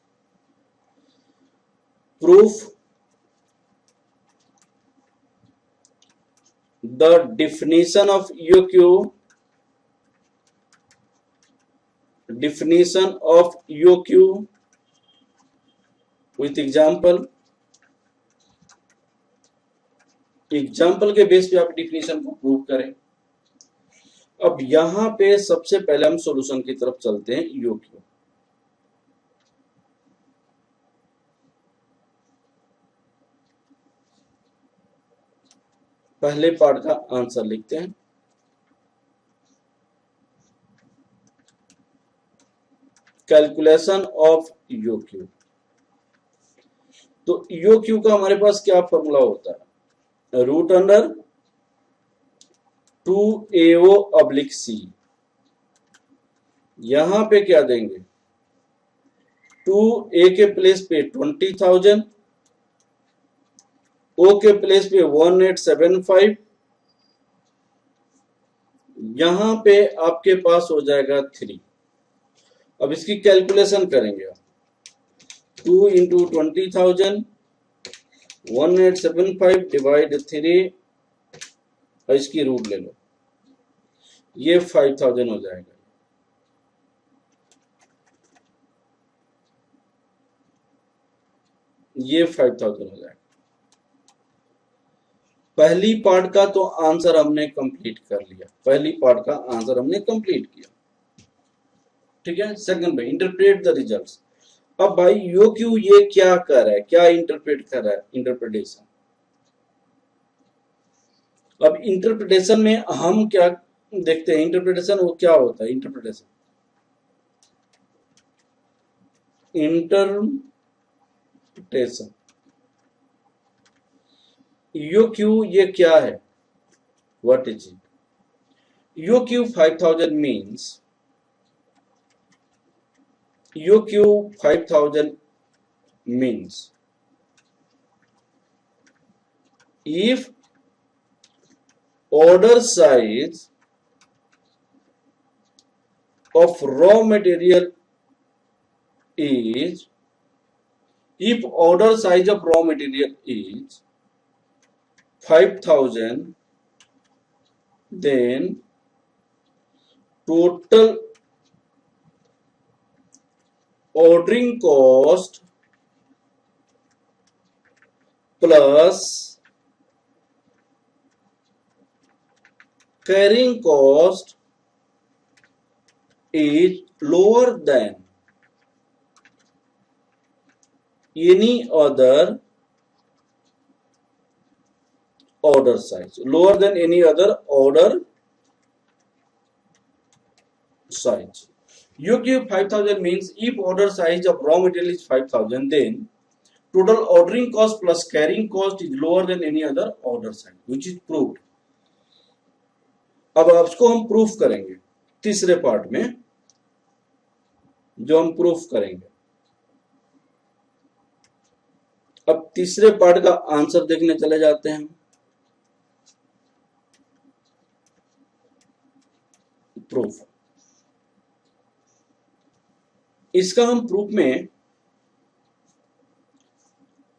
proof the definition of EOQ, definition of EOQ with example, example के base पे आप डिफिनेशन को प्रूव करें। अब यहां पे सबसे पहले हम सॉल्यूशन की तरफ चलते हैं। EOQ पहले पार्ट का आंसर लिखते हैं। कैलकुलेशन ऑफ EOQ, तो EOQ का हमारे पास क्या फॉर्मूला होता है, रूट अंडर 2AO/C। यहां पे क्या देंगे, 2A के प्लेस पे 20,000, O के प्लेस पे 1875, यहां पे आपके पास हो जाएगा 3। अब इसकी कैलकुलेशन करेंगे आप, 2 इंटू 20,000, 1875 डिवाइड 3, और इसकी रूट ले लो, ये 5,000 हो जाएगा। ये 5,000 हो जाएगा। पहली पार्ट का तो आंसर हमने कंप्लीट कर लिया, पहली पार्ट का आंसर हमने कंप्लीट किया। ठीक है, सेकंड भाई इंटरप्रेट द रिजल्ट्स। अब भाई EOQ ये क्या कर रहा है, क्या इंटरप्रेट कर रहा है, इंटरप्रिटेशन। अब इंटरप्रिटेशन में हम क्या देखते हैं, इंटरप्रिटेशन वो क्या होता है, इंटरप्रिटेशन EOQ ये क्या है, what is it. EOQ 5,000 means, EOQ 5,000 means if order size of raw material is, if order size of raw material is 5,000, then total ordering cost plus carrying cost is lower than any other order size. Lower than any other order size. You give 5,000 means if order size of raw material is 5,000, then total ordering cost plus carrying cost is lower than any other order size, which is proved. अब आपको हम proof करेंगे तीसरे part में, जो हम proof करेंगे। अब तीसरे पार्ट का आंसर देखने चले जाते हैं। प्रूफ, इसका हम प्रूफ में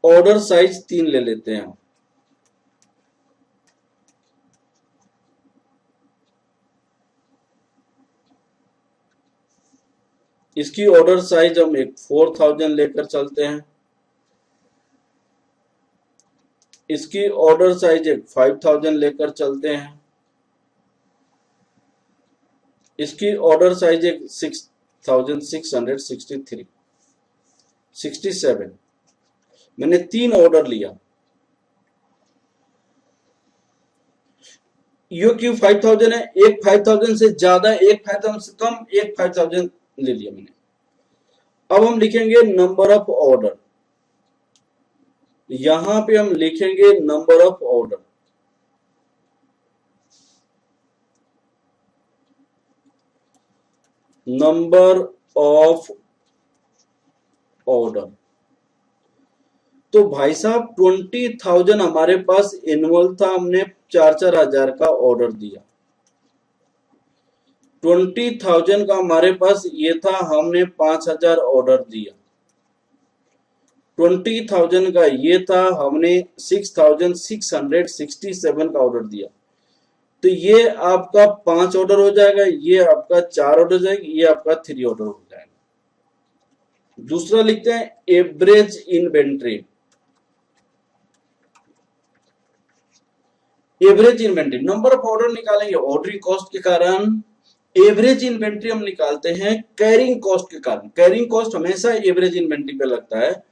ऑर्डर साइज 3 ले लेते हैं। इसकी ऑर्डर साइज हम एक 4,000 लेकर चलते हैं। इसकी ऑर्डर साइज एक 5,000 लेकर चलते हैं। इसकी ऑर्डर साइज एक 6,663 67। मैंने 3 ऑर्डर लिया। यो क्यू 5,000 है, एक 5,000 से ज्यादा, एक 5,000 से कम, एक 5,000 ले लिया मैंने। अब हम लिखेंगे नंबर ऑफ ऑर्डर। यहां पे हम लिखेंगे number of order. Number of order. तो भाई साहब 20,000 हमारे पास एनुअल था, हमने 4-4 हजार का ऑर्डर दिया। 20,000 का हमारे पास ये था, हमने 5,000 ऑर्डर दिया। 20,000 का ये था, हमने 6,667 का ऑर्डर दिया। तो ये आपका 5 ऑर्डर हो जाएगा, ये आपका 4 ऑर्डर हो जाएगा, ये आपका 3 ऑर्डर हो जाएगा। दूसरा लिखते हैं average inventory. Average inventory, number of order निकालेंगे ऑर्डरिंग कॉस्ट के कारण। एवरेज इन्वेंट्री हम निकालते हैं कैरिंग कॉस्ट के कारण। कैरिंग कॉस्ट हमेशा एवरेज इन्वेंट्री पे लगता है।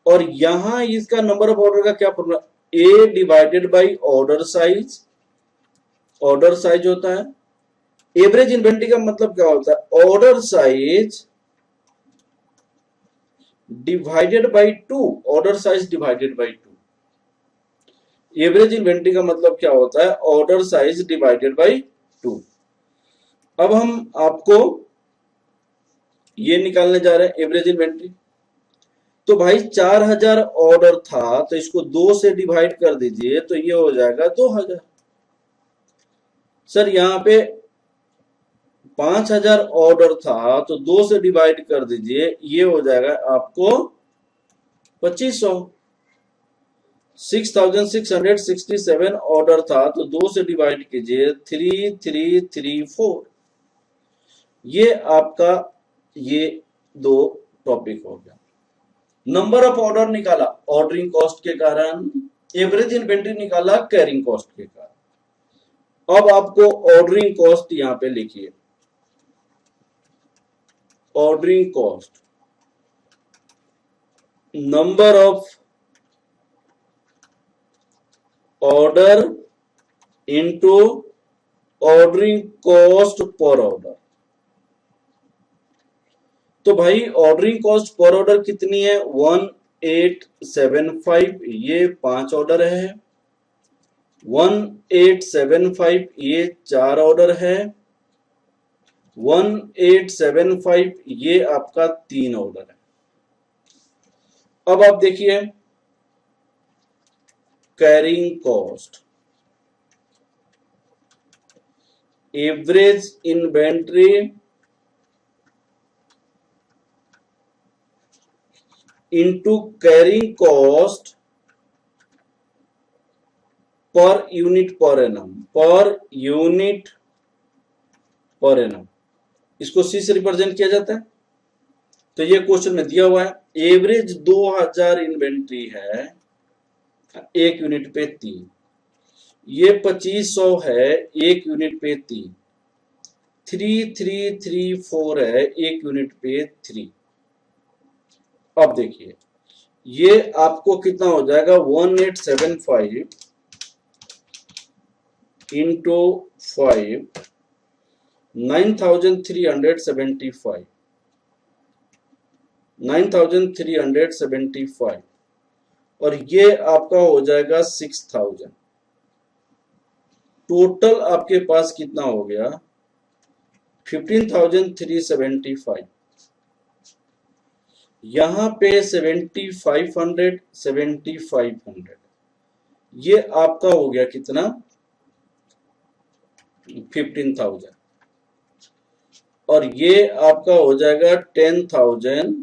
और यहां इसका नंबर ऑफ ऑर्डर का क्या formula, A divided by order size. Order size होता है, एवरेज इन्वेंट्री का मतलब क्या होता है, order size divided by 2। Order size divided by 2। Average inventory का मतलब क्या होता है, ऑर्डर साइज डिवाइडेड बाई 2। अब हम आपको ये निकालने जा रहे हैं एवरेज इन्वेंट्री। तो भाई 4,000 ऑर्डर था, तो इसको 2 से डिवाइड कर दीजिए, तो ये हो जाएगा 2,000। सर यहाँ पे 5,000 ऑर्डर था, तो 2 से डिवाइड कर दीजिए, ये हो जाएगा आपको 2,500। 6,667 ऑर्डर था, तो 2 से डिवाइड कीजिए, 3,334। ये आपका ये 2 टॉपिक हो गया। नंबर ऑफ ऑर्डर निकाला ऑर्डरिंग कॉस्ट के कारण, एवरेज इन्वेंट्री निकाला कैरिंग कॉस्ट के कारण। अब आपको ऑर्डरिंग कॉस्ट यहां पे लिखिए। Ordering cost, number of order into ordering cost per order. तो भाई ऑर्डरिंग कॉस्ट पर ऑर्डर कितनी है, 1875। ये 5 ऑर्डर है। 1875 ये 4 ऑर्डर है। 1875 ये आपका 3 ऑर्डर है। अब आप देखिए carrying cost, average inventory into carrying cost per unit per annum, पर यूनिट पर एनम, इसको सी से रिप्रेजेंट किया जाता है। तो ये क्वेश्चन में दिया हुआ है एवरेज 2000 इन्वेंट्री है 1 यूनिट पे 3, ये 2500 है 1 यूनिट पे 3, 3334 है 1 यूनिट पे 3। अब देखिए ये आपको कितना हो जाएगा 1875 इंटू 5 9375 9375 और ये आपका हो जाएगा 6000। टोटल आपके पास कितना हो गया 15375। यहां पे 7500 7500 ये आपका हो गया कितना 15000 और ये आपका हो जाएगा 10,000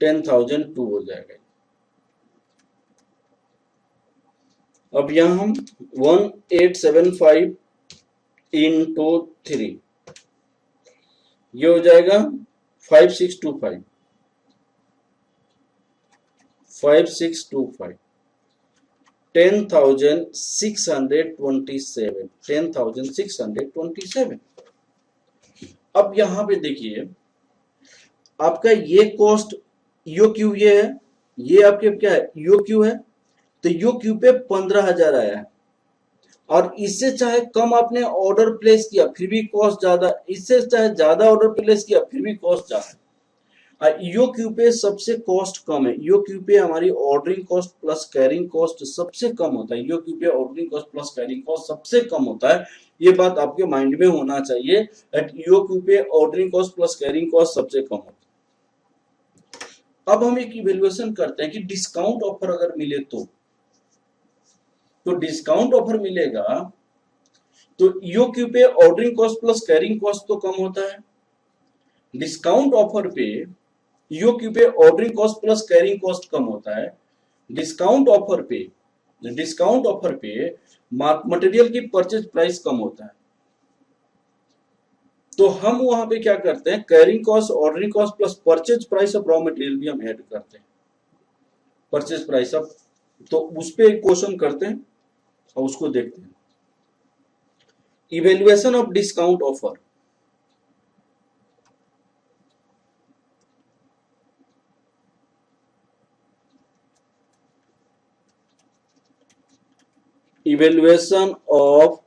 10,002 हो जाएगा। अब यहां हम 1875 इंटू 3 ये हो जाएगा 5625 5625 10,627 10,627। अब यहां पे देखिए आपका ये कॉस्ट यो क्यू ये है, ये आपके क्या है यो क्यू है, तो यो क्यू पे 15,000 आया है और इससे चाहे कम आपने ऑर्डर प्लेस किया फिर भी कॉस्ट ज्यादा, इससे चाहे ज्यादा ऑर्डर प्लेस किया फिर भी कॉस्ट ज्यादा। ईओ क्यू पे सबसे कॉस्ट कम है, ईओ क्यू पे हमारी ordering cost plus carrying cost सबसे कम होता है, ईओ क्यू पे ordering cost plus carrying cost सबसे कम होता है। ये बात आपके माइंड में होना चाहिए दैट ईओ क्यू पे ordering cost plus carrying cost सबसे कम होता है। अब हम एक इवेल्युएशन करते हैं कि डिस्काउंट ऑफर अगर मिले तो डिस्काउंट ऑफर मिलेगा तो ईओ क्यू पे ordering cost plus carrying cost तो कम होता है, डिस्काउंट ऑफर पे ईओ क्यू पे ordering cost plus carrying cost कम होता है, डिस्काउंट ऑफर पे मटेरियल की परचेज प्राइस कम होता है। तो हम वहां पे क्या करते हैं carrying cost ordering cost plus purchase price of raw material भी हम ऐड करते हैं, परचेज प्राइस ऑफ, तो उस पे एक क्वेश्चन करते हैं और उसको देखते हैं। Evaluation of discount offer, evaluation of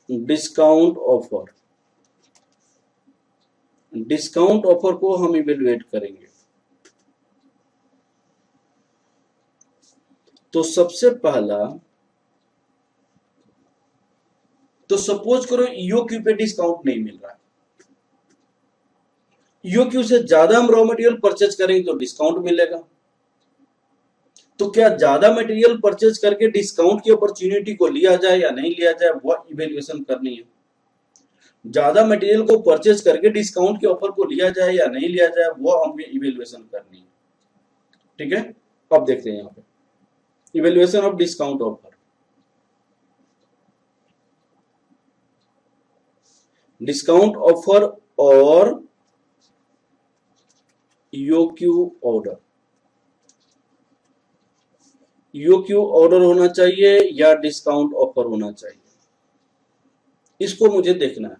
discount offer, discount offer को हम इवेल्युएट करेंगे। तो सबसे पहला तो सपोज करो ईओ क्यू पे डिस्काउंट नहीं मिल रहा है, ईओ क्यू से ज्यादा हम रॉ मटेरियल परचेज करेंगे तो डिस्काउंट मिलेगा। तो क्या ज्यादा मटेरियल परचेज करके डिस्काउंट की अपॉर्चुनिटी को लिया जाए या नहीं लिया जाए वह इवेल्युएशन करनी है। ज्यादा मटेरियल को परचेज करके डिस्काउंट के ऑफर को लिया जाए या नहीं लिया जाए वह हमें इवेल्युएशन करनी है। ठीक है, अब देखते हैं यहाँ पे evaluation of discount offer, discount offer और ईओक्यू ऑर्डर, ईओक्यू ऑर्डर होना चाहिए या डिस्काउंट ऑफर होना चाहिए, इसको मुझे देखना है।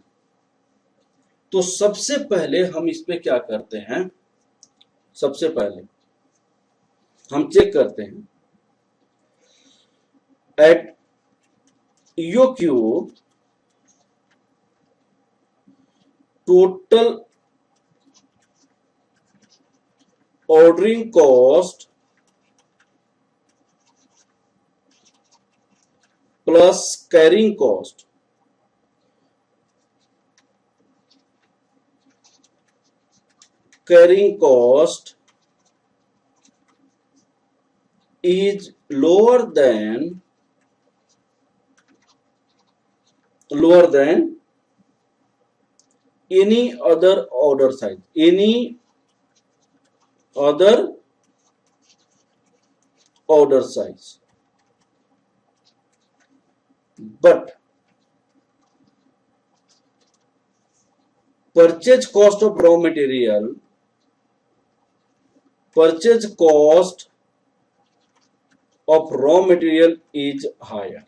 तो सबसे पहले हम इस पे क्या करते हैं, सबसे पहले हम चेक करते हैं eight EOQ total ordering cost plus carrying cost is lower than any other order size, other order size, but purchase cost of raw material is higher.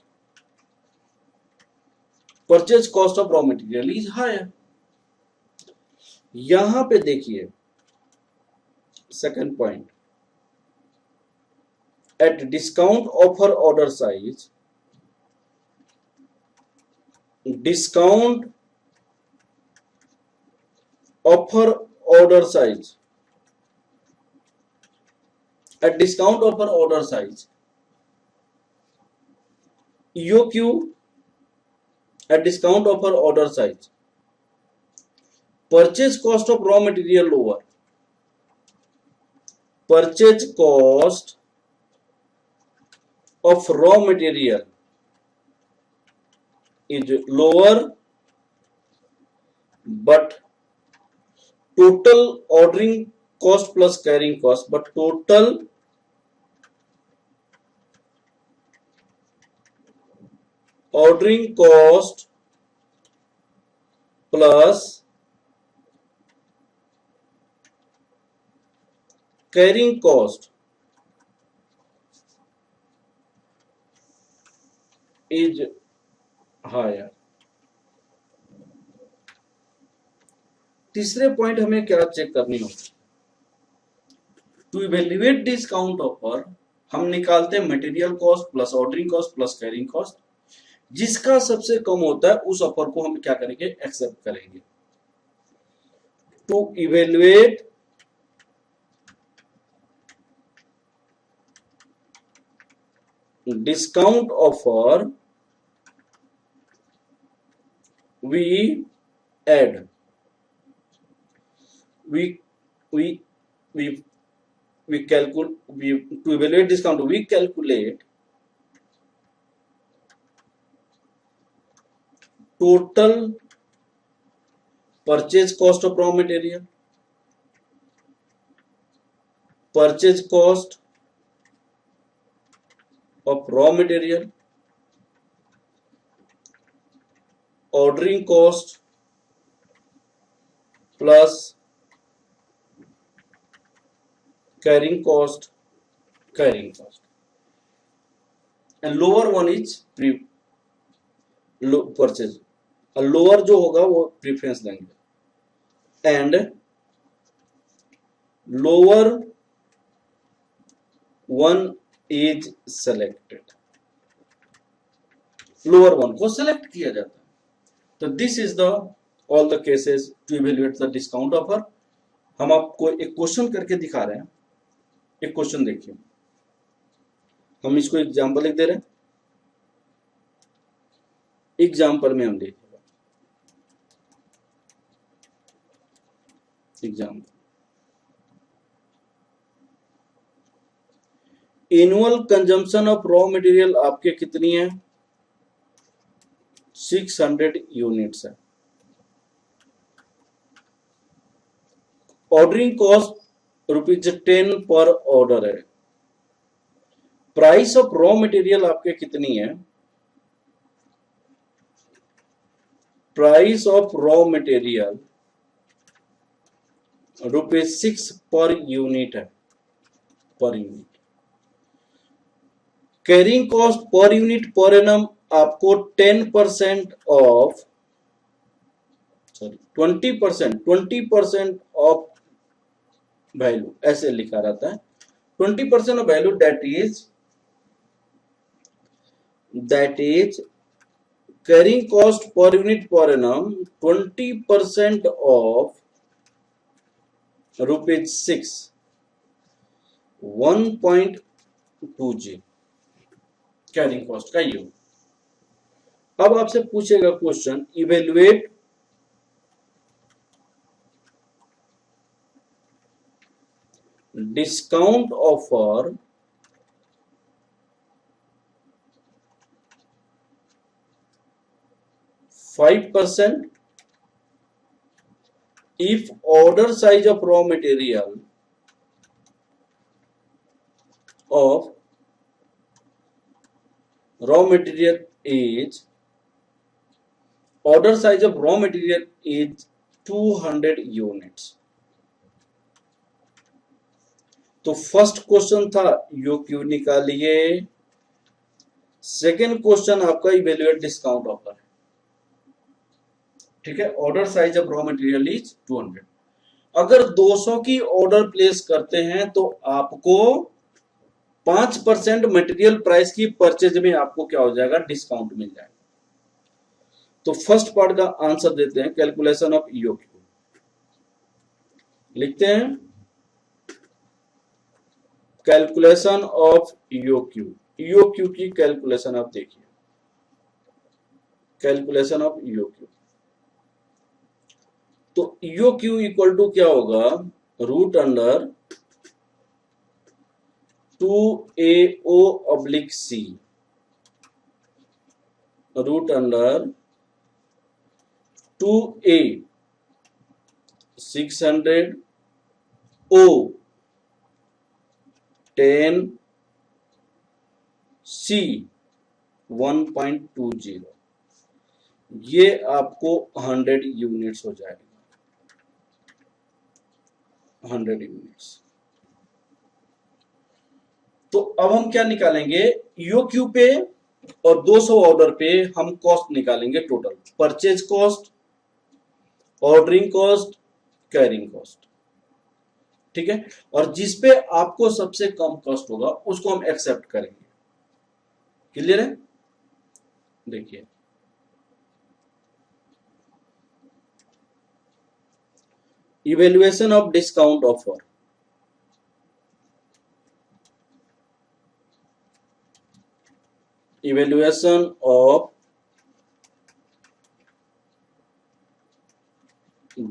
Purchase cost of raw material is higher. यहां पे देखिए second point, at discount offer order size, discount offer order size, at discount offer order size, EOQ at discount offer order size, purchase cost of raw material lower, purchase cost of raw material is lower, but total ordering cost plus carrying cost, but total ordering cost plus carrying cost is higher. तीसरे point हमें क्या check करनी होगी, to evaluate discount offer हम निकालते हैं material cost plus ordering cost plus carrying cost, जिसका सबसे कम होता है उस ऑफर को हम क्या करेंगे, एक्सेप्ट करेंगे. To evaluate discount offer, we add, we calculate, to evaluate discount, we calculate total purchase cost of raw material, purchase cost of raw material, ordering cost plus carrying cost, and lower one is purchase. Lower जो होगा वो preference देंगे, and lower one is selected, lower one को select किया जाता है. तो this is the all the cases to evaluate the discount offer. हम आपको एक क्वेश्चन करके दिखा रहे हैं. एक क्वेश्चन देखिए, हम इसको एग्जाम्पल लिख दे रहे हैं. एग्जाम्पल में हम देखिएगा, example annual consumption of raw material आपके कितनी है, 600 यूनिट्स है. ऑर्डरिंग कॉस्ट ₹10 पर ऑर्डर है. प्राइस ऑफ रॉ मटेरियल आपके कितनी है, price of raw material ₹6 per unit है, per unit. Carrying cost per unit per annum आपको 10% ऑफ, सॉरी 20% ऑफ वैल्यू ऐसे लिखा रहता है. 20% of value that is carrying cost per unit per annum 20% of ₹6, 1.2G carrying cost का use. अब आपसे पूछेगा question, evaluate discount offer 5% if order size of raw material is 200 units. तो first question था यूक्यू निकालिए, सेकेंड क्वेश्चन आपका evaluate discount offer है, ठीक है। Order size of raw material is 200। अगर 200 की ऑर्डर प्लेस करते हैं तो आपको 5% मटेरियल प्राइस की परचेज में आपको क्या हो जाएगा, डिस्काउंट मिल जाएगा। तो फर्स्ट पार्ट का आंसर देते हैं, कैलकुलेशन ऑफ ईओक्यू लिखते हैं। कैलकुलेशन ऑफ ईओक्यू, ईओक्यू की कैलकुलेशन आप देखिए, कैलकुलेशन ऑफ ईओक्यू। तो ईओक्यू इक्वल टू क्या होगा, root under 2AO/C, root under 2A 600 O 10 C 1.20, ये आपको 100 यूनिट्स हो जाएगा, 100 यूनिट्स। तो अब हम क्या निकालेंगे, ईओक्यू पे और 200 ऑर्डर पे हम कॉस्ट निकालेंगे total, purchase cost, ordering cost, carrying cost, ठीक है। और जिस पे आपको सबसे कम कॉस्ट होगा उसको हम एक्सेप्ट करेंगे। क्लियर है? देखिए evaluation of discount offer, evaluation of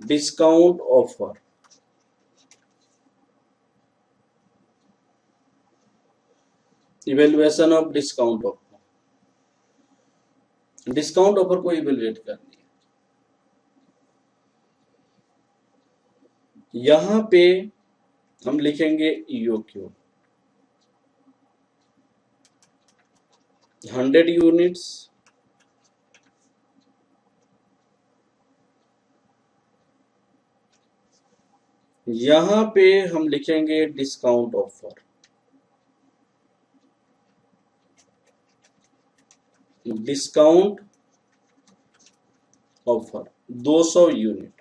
discount offer, evaluation of discount offer, discount offer को इवेल्युएट करनी है। यहां पे हम लिखेंगे ईओक्यू 100 यूनिट्स, यहां पे हम लिखेंगे discount offer, discount offer 200 unit.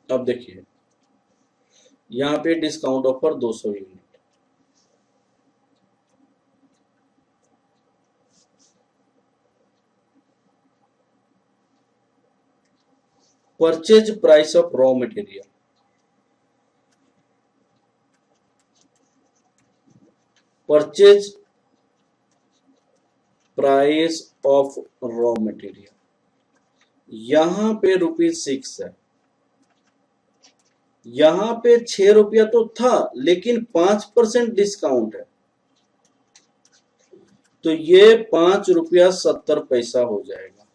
अब देखिए यहां पे discount offer 200 unit, purchase price of raw material, purchase price of raw material, यहां पे ₹6 है, यहां पे 6 रुपया तो था लेकिन 5% डिस्काउंट है, तो ये ₹5.70 हो जाएगा।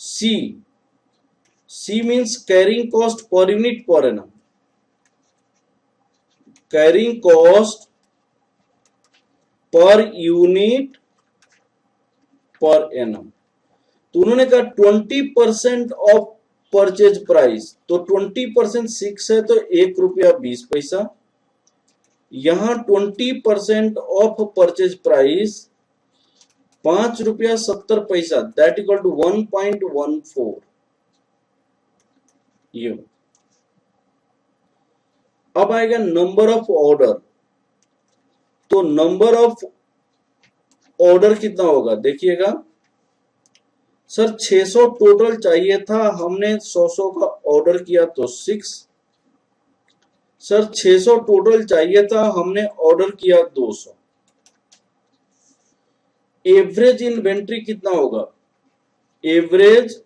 C, C means carrying cost per unit per annum, carrying cost per unit per annum. तो उन्होंने कहा 20% ऑफ परचेज प्राइस, तो 20% 6 है तो ₹1.20, यहां 20% of purchase price ₹5.70, that equal to 1.14। ये अब आएगा नंबर ऑफ ऑर्डर, तो नंबर ऑफ ऑर्डर कितना होगा देखिएगा, सर 600 टोटल चाहिए था, हमने 100 का ऑर्डर किया तो 6, सर 600 टोटल चाहिए था, हमने ऑर्डर किया 200। एवरेज इन्वेंट्री कितना होगा, एवरेज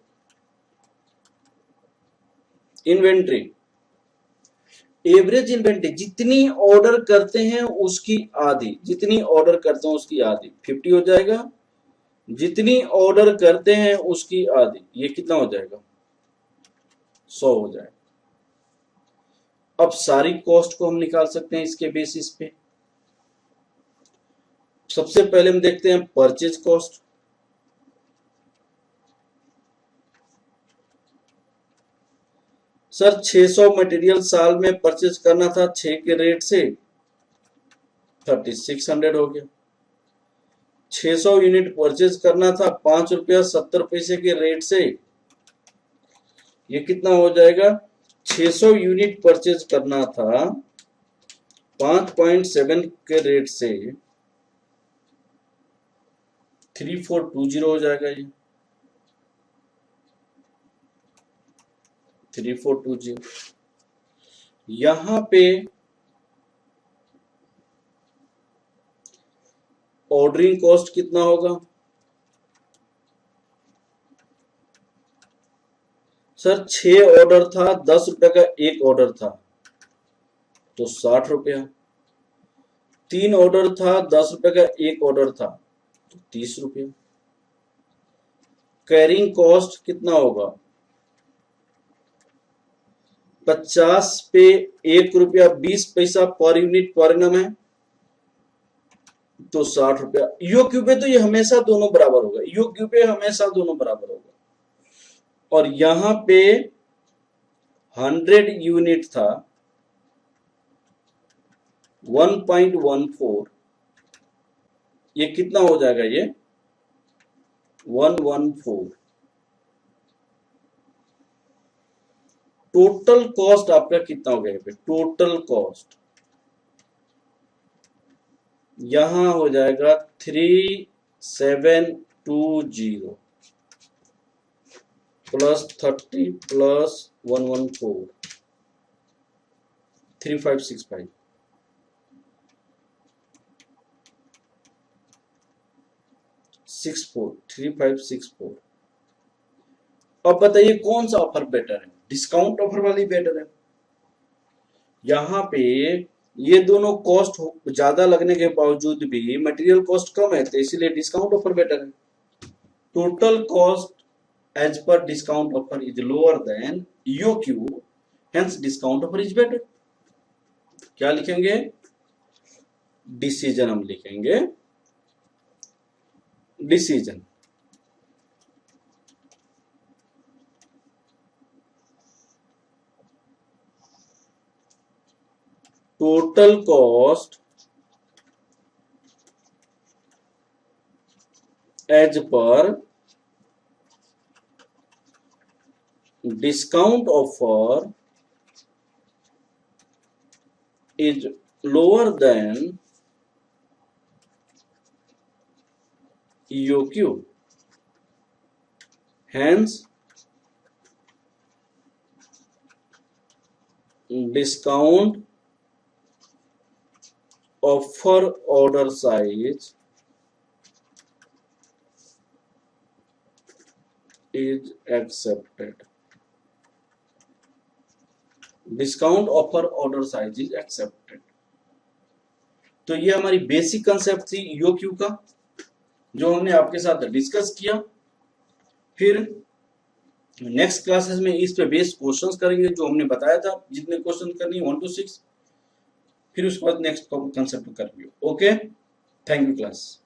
इन्वेंट्री, एवरेज इन्वेंटरी जितनी ऑर्डर करते हैं उसकी आधी, जितनी ऑर्डर करते हैं उसकी आधी 50 हो जाएगा, जितनी ऑर्डर करते हैं उसकी आधी ये कितना हो जाएगा 100 हो जाएगा। अब सारी कॉस्ट को हम निकाल सकते हैं इसके बेसिस पे। सबसे पहले हम देखते हैं परचेज कॉस्ट। सर 600 मटेरियल साल में परचेज करना था 6 के रेट से 3600 हो गया। 600 यूनिट परचेज करना था 5 रुपया 70 पैसे के रेट से, ये कितना हो जाएगा 600 यूनिट परचेज करना था 5.7 के रेट से 3420 हो जाएगा। ये 3420 यहां पे ऑर्डरिंग कॉस्ट कितना होगा सर 6 ऑर्डर था 10 रुपए का एक ऑर्डर था तो 60 रुपया, 3 ऑर्डर था 10 रुपए का एक ऑर्डर था तो 30 रुपया। कैरिंग कॉस्ट कितना होगा 50 पे 1 रुपया 20 पैसा पर यूनिट पर एनम है तो 60 रुपया। ईओक्यू पे तो ये हमेशा दोनों बराबर होगा, ईओक्यू पे हमेशा दोनों बराबर होगा। और यहां पे 100 यूनिट था 1.14, ये कितना हो जाएगा ये 114। टोटल कॉस्ट आपका कितना हो गया टोटल कॉस्ट यहां हो जाएगा 3720 प्लस 30 प्लस 114 3565 3564। अब बताइए कौन सा ऑफर बेटर है, डिस्काउंट ऑफर वाली बेटर है। यहां पे ये दोनों कॉस्ट ज्यादा लगने के बावजूद भी मटेरियल कॉस्ट कम है तो इसीलिए डिस्काउंट ऑफर बेटर है। Total cost as per discount offer is lower than EOQ, hence discount offer is better. क्या लिखेंगे डिसीजन, हम लिखेंगे decision. Total cost as per discount offer is lower than EOQ, hence discount offer order size is accepted। Discount offer order size is accepted. तो ये हमारी basic concept थी EOQ का जो हमने आपके साथ डिस्कस किया। फिर नेक्स्ट क्लासेस में इस पे बेस्ड क्वेश्चंस करेंगे जो हमने बताया था, जितने क्वेश्चन करनी है 1 to 6, फिर उसके बाद नेक्स्ट कंसेप्ट करेंगे। Okay, thank you class.